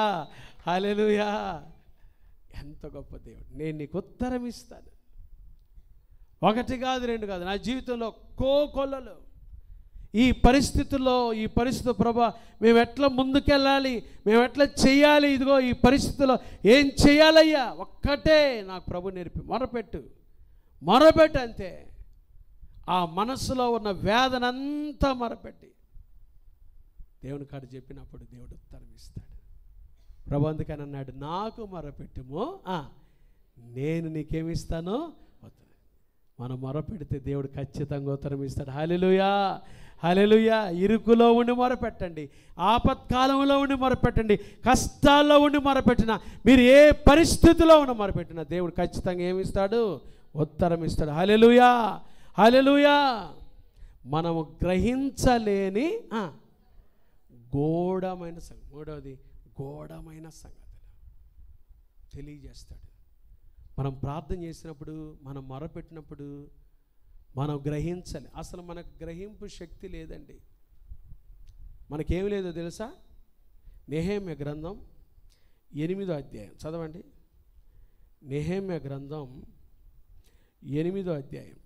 హల్లెలూయా. ఎంత గొప్ప దేవుడు. నేను నీకు ఉత్తరం ఇస్తాను. 1 కాదు 2 కాదు, నా జీవితంలో కోకొల్లలు. ఈ పరిస్థితి ప్రభా మేము ఎట్లా ముందుకెళ్ళాలి, మేము ఎట్లా చేయాలి, ఇదిగో ఈ పరిస్థితుల్లో ఏం చేయాలయ్యా ఒక్కటే నాకు ప్రభు నేర్పి మొరపెట్టు అంతే. ఆ మనసులో ఉన్న వేదనంతా మొరపెట్టి దేవుని కాడ చెప్పినప్పుడు దేవుడు ఉత్తరం ఇస్తాడు. ప్రభు అందుకని అన్నాడు, నాకు మొరపెట్టుము, నేను నీకేమిస్తానో. మనం మొరపెడితే దేవుడు ఖచ్చితంగా ఉత్తరం ఇస్తాడు. హల్లెలూయా, హల్లెలూయా. ఇరుకులో ఉండి మొరపెట్టండి, ఆపత్కాలంలో ఉండి మొరపెట్టండి, కష్టాల్లో ఉండి మొరపెట్టిన, మీరు ఏ పరిస్థితిలో ఉన్న మొరపెట్టినా దేవుడు ఖచ్చితంగా ఏమిస్తాడు? ఉత్తరం ఇస్తాడు. హల్లెలూయా, హల్లెలూయా. మనము గ్రహించలేని గూఢమైన సంగతి. మూడవది, గూఢమైన సంగతులు తెలియజేస్తాడు. మనం ప్రార్థన చేసినప్పుడు, మనం మొరపెట్టినప్పుడు మనం గ్రహించాలి. అసలు మనకు గ్రహింపు శక్తి లేదండి. మనకేమి లేదో తెలుసా? నెహెమ్యా గ్రంథం 8వ అధ్యాయం చదవండి. నెహెమ్యా గ్రంథం 8వ అధ్యాయం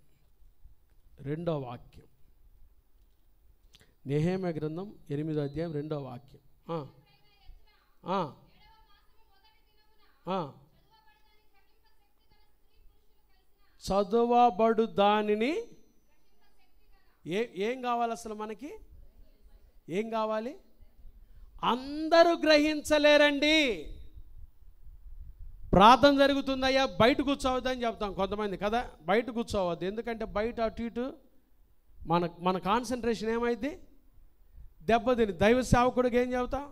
2వ వాక్యం. నెహెమ్యా గ్రంథం 8వ అధ్యాయం 2వ వాక్యం. చదువబడు దానిని ఏం కావాలి? అసలు మనకి ఏం కావాలి? అందరూ గ్రహించలేరండి. ప్రార్థన జరుగుతుందయ్యా, బయట కూర్చోవద్దని చెప్తాం కొంతమంది కదా. బయట కూర్చోవద్దు, ఎందుకంటే బయట అటు ఇటు మన కాన్సన్ట్రేషన్ ఏమైంది? దెబ్బతిని. దైవ సేవకుడికి ఏం చెబుతాం?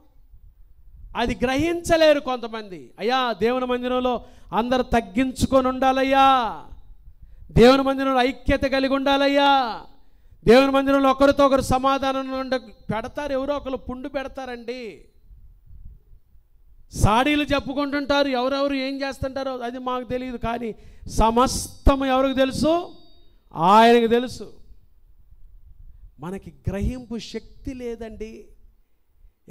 అది గ్రహించలేరు కొంతమంది. అయ్యా, దేవుని మందిరంలో అందరు తగ్గించుకొని ఉండాలయ్యా, దేవుని మందిరంలో ఐక్యత కలిగి ఉండాలయ్యా, దేవుని మందిరంలో ఒకరితో ఒకరు సమాధానం పెడతారు. ఎవరో ఒకరు పుండు పెడతారండి, సాడీలు చెప్పుకుంటుంటారు. ఎవరెవరు ఏం చేస్తుంటారో అది మాకు తెలియదు, కానీ సమస్తం ఎవరికి తెలుసు? ఆయనకు తెలుసు. మనకి గ్రహింపు శక్తి లేదండి.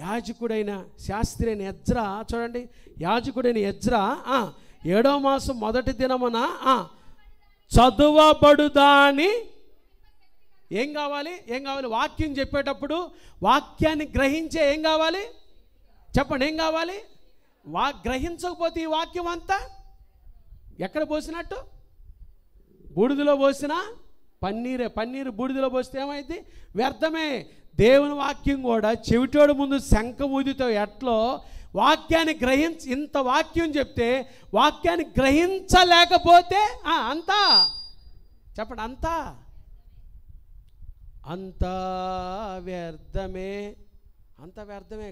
యాజకుడైన శాస్త్రి అయిన ఎజ్రా చూడండి. యాజకుడైన ఎజ్రా 7వ మాసం 1వ దినమున చదువబడుదాని ఏం కావాలి? వాక్యం చెప్పేటప్పుడు వాక్యాన్ని గ్రహించే ఏం కావాలి? చెప్పండి, ఏం కావాలి? గ్రహించకపోతే ఈ వాక్యం అంతా ఎక్కడ పోసినట్టు? బూడిదలో పోసిన పన్నీరు బూడిదలో పోస్తే ఏమైంది? వ్యర్థమే. దేవుని వాక్యం కూడా చెవిటోడు ముందు శంఖ ఊదితో ఎట్లో వాక్యాన్ని ఇంత వాక్యం చెప్తే వాక్యాన్ని గ్రహించలేకపోతే అంతా చెప్పండి, అంతా వ్యర్థమే.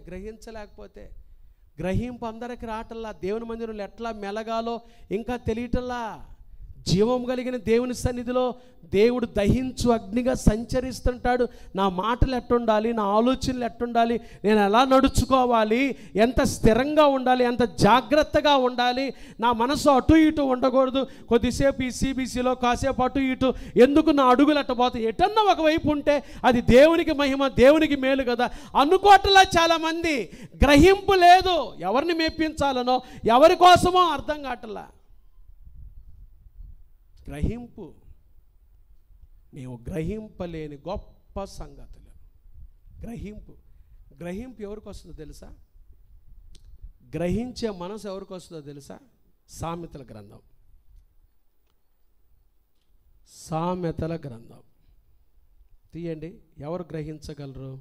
గ్రహించలేకపోతే. గ్రహింపు అందరికి రావటల్లా. దేవుని మందిరంలో ఎట్లా మెలగాలో ఇంకా తెలియటల్లా. జీవం కలిగిన దేవుని సన్నిధిలో దేవుడు దహించు అగ్నిగా సంచరిస్తుంటాడు. నా మాటలు ఎట్టుండాలి, నా ఆలోచనలు ఎట్టుండాలి, నేను ఎలా నడుచుకోవాలి, ఎంత స్థిరంగా ఉండాలి, ఎంత జాగ్రత్తగా ఉండాలి, నా మనసు అటు ఇటు ఉండకూడదు. కొద్దిసేపు ఈ సిబిసిలో, కాసేపు అటు ఇటు, ఎందుకు నా అడుగులు అట్టబోతాయి? ఎటన్నా ఒకవైపు ఉంటే అది దేవునికి మహిమ, దేవునికి మేలు కదా అనుకోవట్లా. చాలామంది గ్రహింపు లేదు. ఎవరిని మెప్పించాలనో ఎవరి కోసమో అర్థం కావట్లా. గ్రహింపు, మేము గ్రహింపలేని గొప్ప సంగతులు. గ్రహింపు ఎవరికి వస్తుందో తెలుసా? గ్రహించే మనసు ఎవరికి వస్తుందో తెలుసా? సామెతల గ్రంథం తీయండి. ఎవరు గ్రహించగలరు?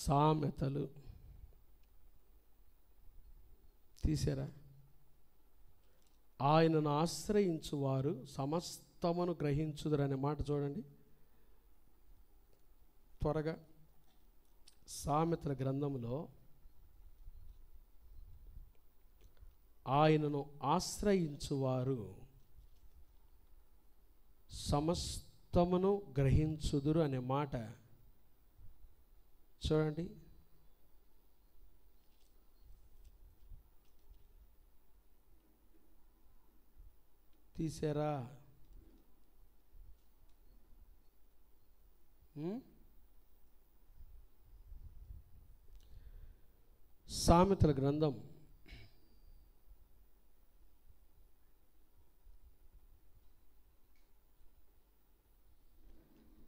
సామెతలు తీసారా? ఆయనను ఆశ్రయించువారు సమస్తమును గ్రహించుదురు అనే మాట చూడండి త్వరగా. సామెతల గ్రంథంలో ఆయనను ఆశ్రయించువారు సమస్తమును గ్రహించుదురు అనే మాట చూడండి. తీసారా? సామెతల గ్రంథం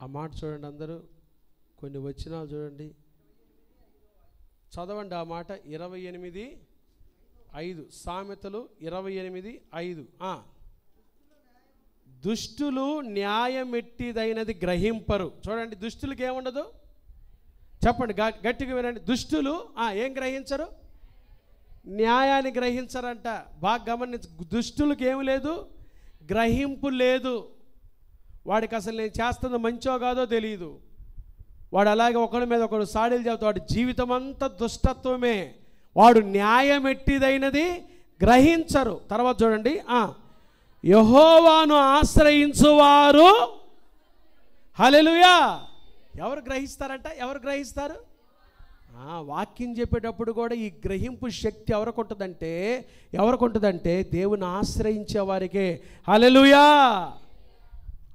ఆ మాట చూడండి అందరూ, కొన్ని వచనాలు చూడండి, చదవండి ఆ మాట. 28:5 సామెతలు 28:5. దుష్టులు న్యాయమెట్టిదైనది గ్రహింపరు. చూడండి, దుష్టులకి ఏముండదు చెప్పండి, గట్టిగా వినండి. దుష్టులు ఏం గ్రహించరు? న్యాయాన్ని గ్రహించరంట. బాగా గమనించ, దుష్టులకి ఏమి లేదు, గ్రహింపు లేదు. వాడికి అసలు నేను చేస్తున్న మంచో కాదో తెలియదు. వాడు అలాగే ఒకడి మీద ఒకడు సాడీలు చెబుతాడు. వాడి జీవితం అంతా దుష్టత్వమే. వాడు న్యాయం ఎట్టిదైనది గ్రహించరు. తర్వాత చూడండి, యెహోవాను ఆశ్రయించువారు, హల్లెలూయా, ఎవరు గ్రహిస్తారంట? ఎవరు గ్రహిస్తారు? వాక్యం చెప్పేటప్పుడు కూడా ఈ గ్రహింపు శక్తి ఎవరికి ఉంటుందంటే దేవుని ఆశ్రయించే వారికే. హల్లెలూయా,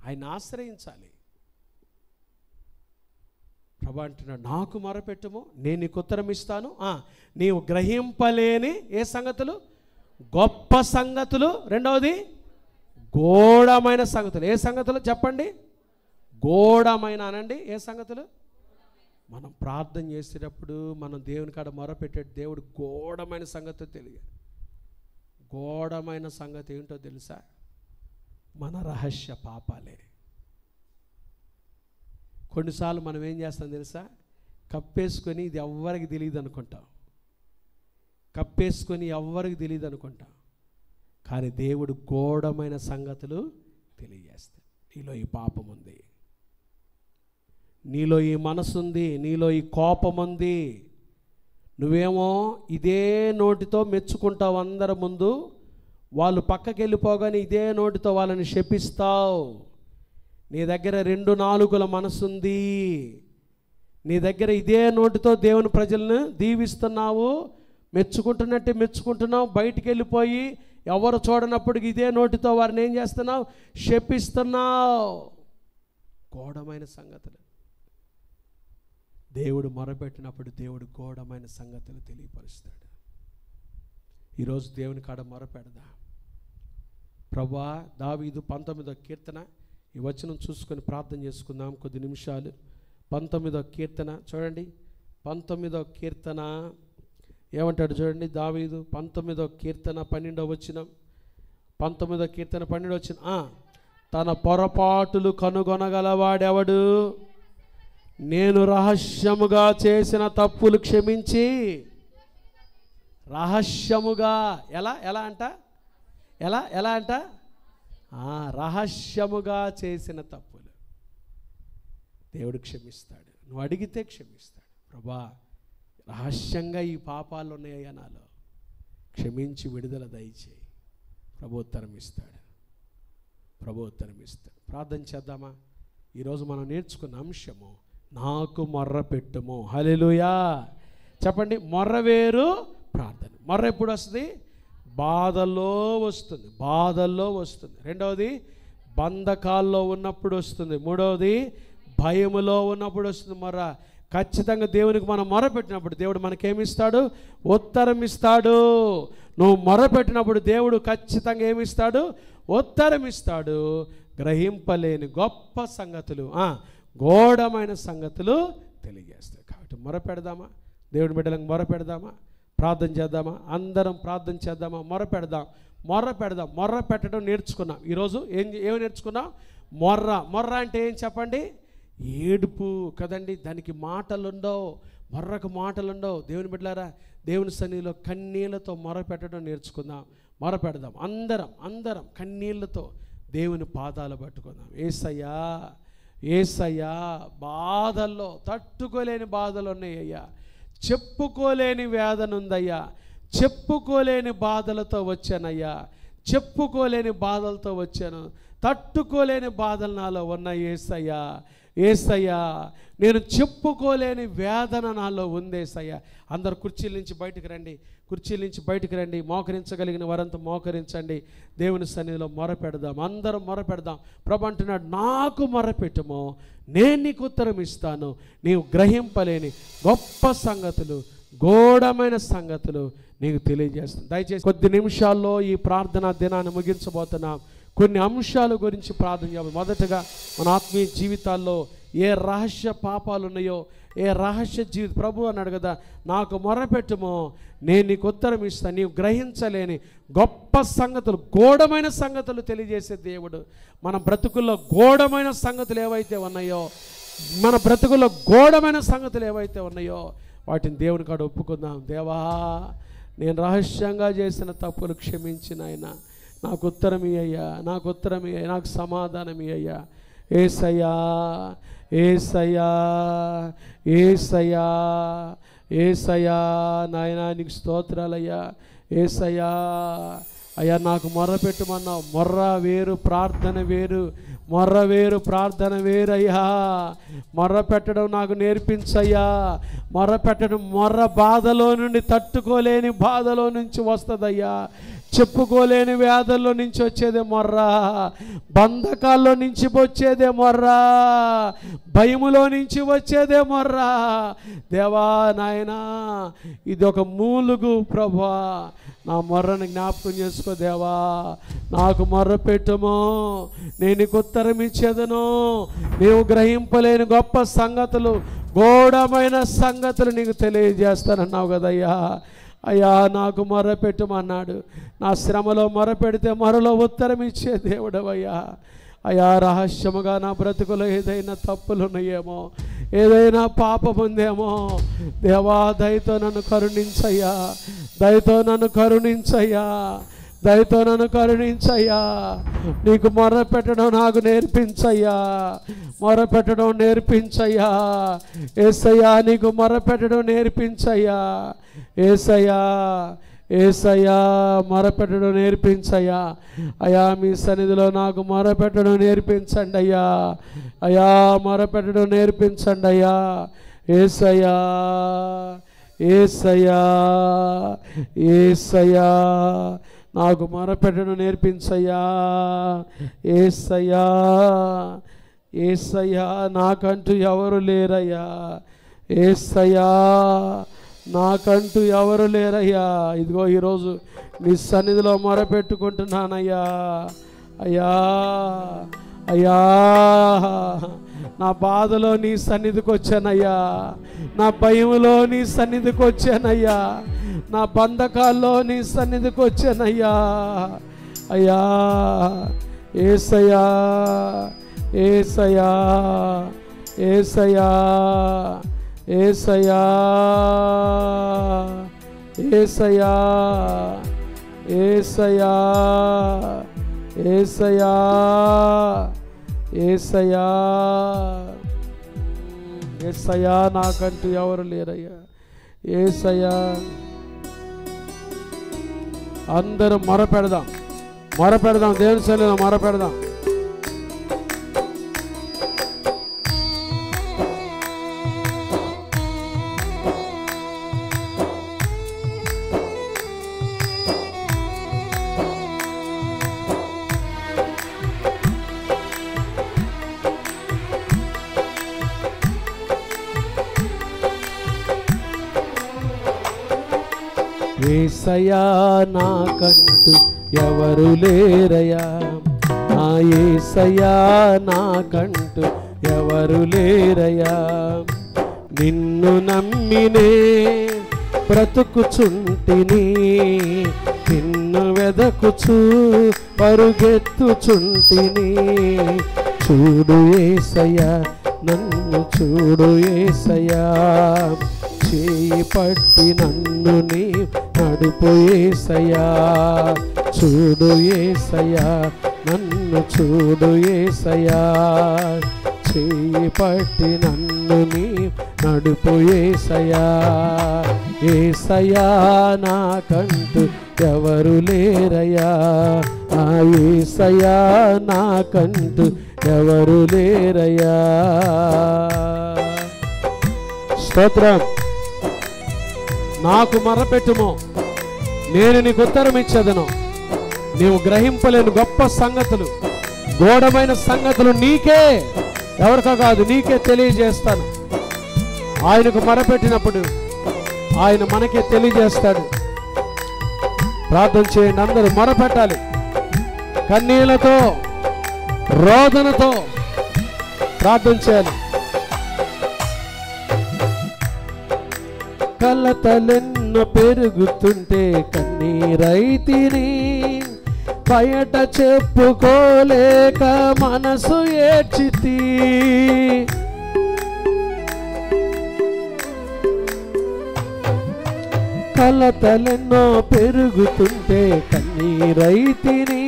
ఆయన ఆశ్రయించాలి. ప్రభు అంటున్నాడు, నాకు మొరపెట్టుము నేను నీకు ఉత్తరం ఇస్తాను. నీవు గ్రహింపలేని ఏ సంగతులు? గొప్ప సంగతులు. రెండవది గూఢమైన సంగతులు. ఏ సంగతులు చెప్పండి? గూఢమైన అనండి. ఏ సంగతులు? మనం ప్రార్థన చేసేటప్పుడు మనం దేవుని కాడ మొరపెట్టే దేవుడు గూఢమైన సంగతి తెలియదు. గూఢమైన సంగతి ఏంటో తెలుసా? మన రహస్య పాపాలే. కొన్నిసార్లు మనం ఏం చేస్తాం తెలుసా? కప్పేసుకొని ఇది ఎవ్వరికి తెలియదు అనుకుంటాం. కప్పేసుకొని ఎవ్వరికి తెలియదు అనుకుంటాం. కానీ దేవుడు గూఢమైన సంగతులు తెలియజేస్తాడు. నీలో ఈ పాపం ఉంది, నీలో ఈ మనసు ఉంది, నీలో ఈ కోపం ఉంది. నువ్వేమో ఇదే నోటితో మెచ్చుకుంటావు అందరి ముందు. వాళ్ళు పక్కకి వెళ్ళిపోగానే ఇదే నోటితో వాళ్ళని శపిస్తావు. నీ దగ్గర 2 నాలుకల మనసుంది. నీ దగ్గర ఇదే నోటితో దేవుని ప్రజలను దీవిస్తున్నావు, మెచ్చుకుంటున్నట్టే మెచ్చుకుంటున్నావు. బయటికి వెళ్ళిపోయి ఎవరు చూడనప్పుడు ఇదే నోటితో వారిని ఏం చేస్తున్నావు? శపిస్తున్నావు. గూఢమైన సంగతులు. దేవుడు మొరపెట్టినప్పుడు దేవుడు గూఢమైన సంగతులు తెలియపరుస్తాడు. ఈరోజు దేవుని కాడ మొరపెడదా. ప్రభువా, దావీదు 19వ కీర్తన, ఈ వచనం చూసుకొని ప్రార్థన చేసుకుందాం కొద్ది నిమిషాలు. 19వ కీర్తన చూడండి. 19వ కీర్తన ఏమంటాడు చూడండి. దావీదు 19వ కీర్తన 12వ వచనం. 19వ కీర్తన 12వ వచనం. తన పొరపాటులు కనుగొనగలవాడెవడు? నేను రహస్యముగా చేసిన తప్పులు క్షమించి. రహస్యముగా ఎలా అంట? ఎలా అంట? రహస్యముగా చేసిన తప్పులు దేవుడు క్షమిస్తాడు. నువ్వు అడిగితే క్షమిస్తాడు. ప్రభా, రహస్యంగా ఈ పాపాలు ఉన్నాయా నాలో, క్షమించి విడుదల దయచేయి. ప్రభు ఉత్తరం ఇస్తాడు. ప్రార్థన చేద్దామా? ఈరోజు మనం నేర్చుకున్న అంశము నాకు మొర్ర పెట్టుము. హల్లెలూయా చెప్పండి. మొర్ర వేరు ప్రార్థన. మొర్ర ఎప్పుడు వస్తుంది? బాధల్లో వస్తుంది. రెండవది బంధకాల్లో ఉన్నప్పుడు వస్తుంది. మూడవది భయములో ఉన్నప్పుడు వస్తుంది మొర్ర. ఖచ్చితంగా దేవునికి మనం మొరపెట్టినప్పుడు దేవుడు మనకేమిస్తాడు? ఉత్తరం ఇస్తాడు. నువ్వు మొరపెట్టినప్పుడు దేవుడు ఖచ్చితంగా ఏమిస్తాడు? ఉత్తరం ఇస్తాడు. గ్రహింపలేని గొప్ప సంగతులు, గూఢమైన సంగతులు తెలియజేస్తాయి. కాబట్టి మొరపెడదామా? దేవుడి బిడ్డలకు మొరపెడదామా? ప్రార్థన చేద్దామా? అందరం ప్రార్థన చేద్దామా? మొరపెడదాం. మొర్ర పెట్టడం నేర్చుకున్నాం. ఈరోజు ఏమి నేర్చుకున్నాం? మొర్ర అంటే ఏం చెప్పండి? ఏడుపు కదండి. దానికి మాటలు ఉండవు, మొర్రకు మాటలు ఉండవు. దేవుని బిడ్డలారా, దేవుని సన్నిధిలో కన్నీళ్లతో మొరపెట్టడం నేర్చుకుందాం. మొరపెడదాం. అందరం కన్నీళ్లతో దేవుని పాదాలు పట్టుకుందాం. యేసయ్యా, యేసయ్యా, బాధల్లో తట్టుకోలేని బాధలు ఉన్నాయ్యా, చెప్పుకోలేని వేదన ఉందయ్యా, చెప్పుకోలేని బాధలతో వచ్చానయ్యా, చెప్పుకోలేని బాధలతో వచ్చాను, తట్టుకోలేని బాధలు నాలో ఉన్నాయి. యేసయ్యా, యేసయ్యా, నేను చెప్పుకోలేని వేదన నాలో ఉందేసయ్యా. అందరు కుర్చీల నుంచి బయటికి రండి. మోకరించగలిగిన వారంతా మోకరించండి. దేవుని సన్నిధిలో మొరపెడదాం. అందరం మొరపెడదాం. ప్రభు అంటున్నాడు, నాకు మొరపెట్టుమో, నేను నీకు ఉత్తరం ఇస్తాను. నీవు గ్రహింపలేని గొప్ప సంగతులు, గూఢమైన సంగతులు నీకు తెలియజేస్తాను. దయచేసి కొద్ది నిమిషాల్లో ఈ ప్రార్థనా దినాన్ని ముగించబోతున్నాం. కొన్ని అంశాల గురించి ప్రార్థన చేయాలి. మొదటగా మన ఆత్మీయ జీవితాల్లో ఏ రహస్య పాపాలు ఉన్నాయో, ఏ రహస్య జీవితం, ప్రభు అన్నాడు కదా, నాకు మొరపెట్టుమో, నేను నీకు ఉత్తరం ఇస్తాను. నీవు గ్రహించలేని గొప్ప సంగతులు, గూఢమైన సంగతులు తెలియజేసే దేవుడు. మన బ్రతుకుల్లో గూఢమైన సంగతులు ఏవైతే ఉన్నాయో, వాటిని దేవుని కాడ ఒప్పుకుందాం. దేవా, నేను రహస్యంగా చేసిన తప్పులు క్షమించిన ఆయన, నాకు ఉత్తరం ఇయ్యా, నాకు సమాధానం ఇయ్యా. యేసయ్యా, యేసయ్యా, యేసయ్యా, యేసయ్యా, నాయనా నీకు స్తోత్రాలయ్యా. యేసయ్యా, అయ్యా నాకు మొర్ర పెట్టమన్నావు. మొర్ర వేరు, ప్రార్థన వేరు. ప్రార్థన వేరయ్యా. మొర్ర పెట్టడం నాకు నేర్పించయ్యా. మొర్ర బాధలో నుండి, తట్టుకోలేని బాధలో నుంచి వస్తుందయ్యా. చెప్పుకోలేని వ్యాధుల్లో నుంచి వచ్చేదే మొర్ర, బంధకాల్లో నుంచి వచ్చేదే మొర్ర, భయములో నుంచి వచ్చేదే మొర్ర. దేవా నాయనా, ఇది ఒక మూలుగు ప్రభువా, నా మొర్రను జ్ఞాపకం చేసుకో దేవా. నాకు మొర్ర పెట్టుమో, నేను నీకు ఉత్తరం ఇచ్చేదను. నీవు గ్రహింపలేని గొప్ప సంగతులు, గూఢమైన సంగతులు నీకు తెలియజేస్తానన్నావు కదయ్యా. అయ్యా నాకు మొర్ర పెట్టమన్నాడు. నా శ్రమలో మొర్ర పెడితే మొరలో ఉత్తరం ఇచ్చే దేవుడవయ్యా. అయ్యా రహస్యముగా నా బ్రతుకులో ఏదైనా తప్పులు ఉన్నాయేమో, ఏదైనా పాపం ఉందేమో, దేవా దయతో నన్ను కరుణించయ్యా. నీకు మొర్ర పెట్టడం నాకు నేర్పించయ్యా. యేసయ్యా, నీకు మొర్ర పెట్టడం నేర్పించయ్యా. యేసయ్యా, మొరపెట్టడం నేర్పించయ్యా. అయ్యా మీ సన్నిధిలో నాకు మొరపెట్టడం నేర్పించండి అయ్యా. మొరపెట్టడం నేర్పించండి అయ్యా. యేసయ్యా, నాకు మొరపెట్టడం నేర్పించయ్యా. యేసయ్యా, నాకంటూ ఎవరు లేరయ్యా. నాకంటూ ఎవరు లేరయ్యా. ఇదిగో ఈరోజు నీ సన్నిధిలో మొరపెట్టుకుంటున్నానయ్యా. అయ్యా, నా బాధలో నీ సన్నిధికి వచ్చానయ్యా. నా భయంలో నీ సన్నిధికి వచ్చానయ్యా. నా బంధకాల్లో నీ సన్నిధికి వచ్చానయ్యా. అయ్యా యేసయ్యా, నాకంటూ ఎవరు లేరయ్యా. యేసయ్యా, అందరూ మొరపెడదాం. దేవుని సన్నిధిలో మొరపెడదాం. యేసయ్యా, నాకంటూ ఎవరు లేరయ్యా. నా యేసయ్యా, నాకంటూ ఎవరు లేరయ్యా. నిన్ను నమ్మినే బ్రతుకుచుంటిని, నిన్ను వెదకుచు పరుగెత్తుచుంటిని. చూడు యేసయ్యా, నన్ను చూడు యేసయ్యా. చేయి పట్టి నన్ను నీ నడుపు యేసయ్యా. చూడు యేసయ్యా, నన్ను చూడు యేసయ్యా. చేయి పట్టి నన్ను నీ నడుపు యేసయ్యా. యేసయ్యా నాకంటూ ఎవరు లేరయ్యా. ఆ యేసయ్యా నాకంటూ ఎవరు లేరయ్యా. స్తోత్రం. నాకు మొరపెట్టుము, నేను నీకు ఉత్తరం ఇచ్చేదను. నీవు గ్రహింపలేని గొప్ప సంగతులు, గూఢమైన సంగతులు నీకే, ఎవరికో కాదు, నీకే తెలియజేస్తాను. ఆయనకు మొరపెట్టినప్పుడు ఆయన మనకే తెలియజేస్తాడు. ప్రార్థన చేయండి, అందరూ మొరపెట్టాలి. కన్నీళ్లతో, రోదనతో ప్రార్థన చేయాలి. కలతలెన్నో పెరుగుతుంటే కన్నీరైతిని, బయట చెప్పుకోలేక మనసు ఏడ్చితి. కలతలెన్నో పెరుగుతుంటే కన్నీరైతిని,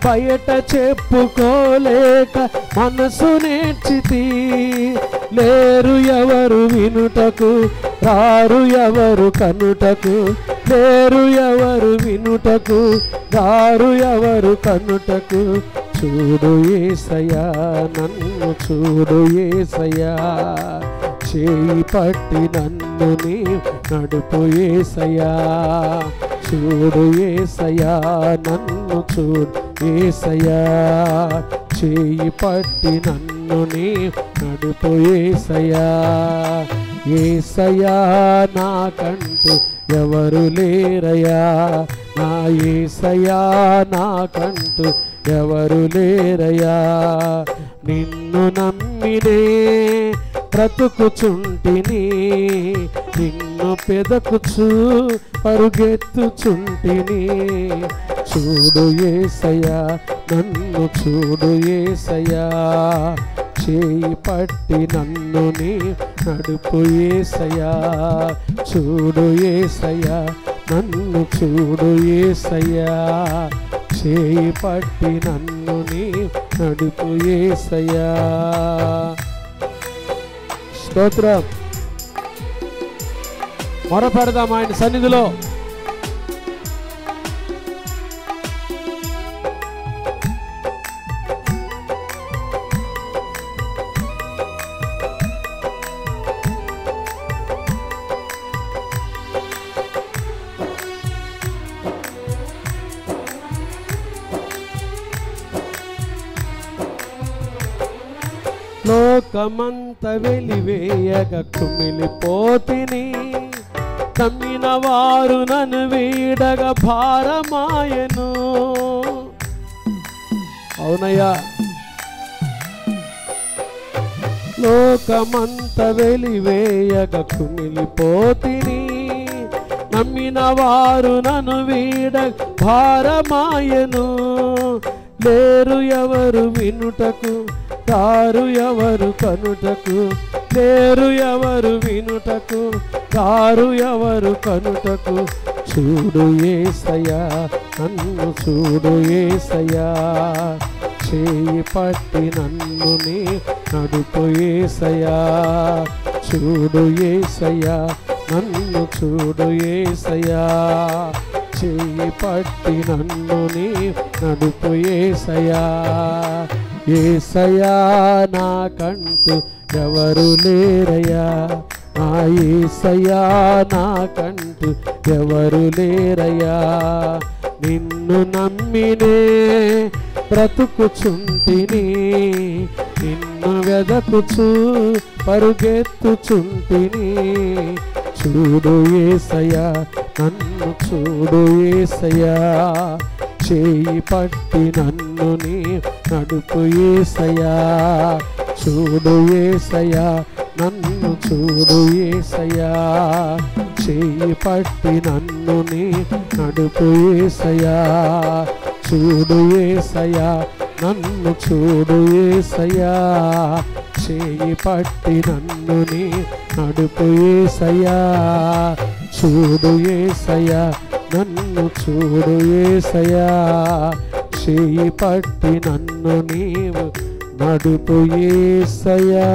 బయట చెప్పుకోలేక మనసు నేర్చితి. లేరు ఎవరు వినుటకు, రారు ఎవరు కనుటకు. లేరు ఎవరు వినుటకు, రారు ఎవరు కనుటకు. చూడు యేసయ్యా, నన్ను చూడు యేసయ్యా. చేయి పట్టి నన్ను నీ నడుపు యేసయ్యా. చూడు యేసయ్యా, నన్ను చూడు యేసయ్యా. చేయి పట్టి నన్ను నీ నడుపు యేసయ్యా. యేసయ్యా నాకంటూ ఎవరు లేరయ్యా. నా యేసయ్యా నాకంటూ ఎవరు లేరయ్యా. నిన్ను నమ్మినే బ్రతుకుచుంటిని, నిన్ను పెదకుచు పరుగెత్తుచుంటిని. చూడు యేసయ్యా, నన్ను చూడు యేసయ్యా. చేయి పట్టి నన్ను నీ నడుపు యేసయ్యా. చూడు యేసయ్యా, నన్ను చూడు యేసయ్యా. చేయి పట్టి నన్ను నీ నడుపు యేసయ్యా. స్తోత్రం. మొరపెడదాం ఆయన సన్నిధిలో. లోకమంత వెలివేయగ కుమిలిపోతిని, నమ్మిన వారు నన్ను వీడగ భారమాయను. అవునయ్యా. లోకమంత వెలివేయగ కుమిలిపోతిని, నమ్మిన వారు నన్ను వీడగ భారమాయను. లేరు ఎవరు వినుటకు, రారు ఎవరు కనుటకు. లేరు ఎవరు వినుటకు, రారు ఎవరు కనుటకు. చూడు యేసయ్యా, నన్ను చూడు యేసయ్యా. చేయి పట్టి నన్ను నీ నడుపు యేసయ్యా. చూడు యేసయ్యా, నన్ను చూడు యేసయ్యా. చేయి పట్టి నన్ను నీ నడుపు యేసయ్యా. యేసయ్యా నాకంటూ ఎవరు లేరయ్యా. ఆ యేసయ్యా నాకంటూ ఎవరు లేరయ్యా. నిన్ను నమ్మినే బ్రతుకుచుంటిని, నిన్ను వెదకుచు పరుగెత్తుచుంటిని. చూడు యేసయ్యా, నన్ను చూడు యేసయ్యా. చేయి పట్టి నన్ను నీ నడుపు యేసయ్యా. చూడు యేసయ్యా, నన్ను చూడు యేసయ్యా. చేయి పట్టి నన్ను నీ నడుపు యేసయ్యా. చూడు యేసయ్యా, నన్ను చూడు యేసయ్యా. చేయి పట్టి నన్ను నీ నడుపు యేసయ్యా, చూడు యేసయ్యా, నన్ను చూడు యేసయ్యా, చేయి పట్టి నన్ను నీవు నడుపు యేసయ్యా.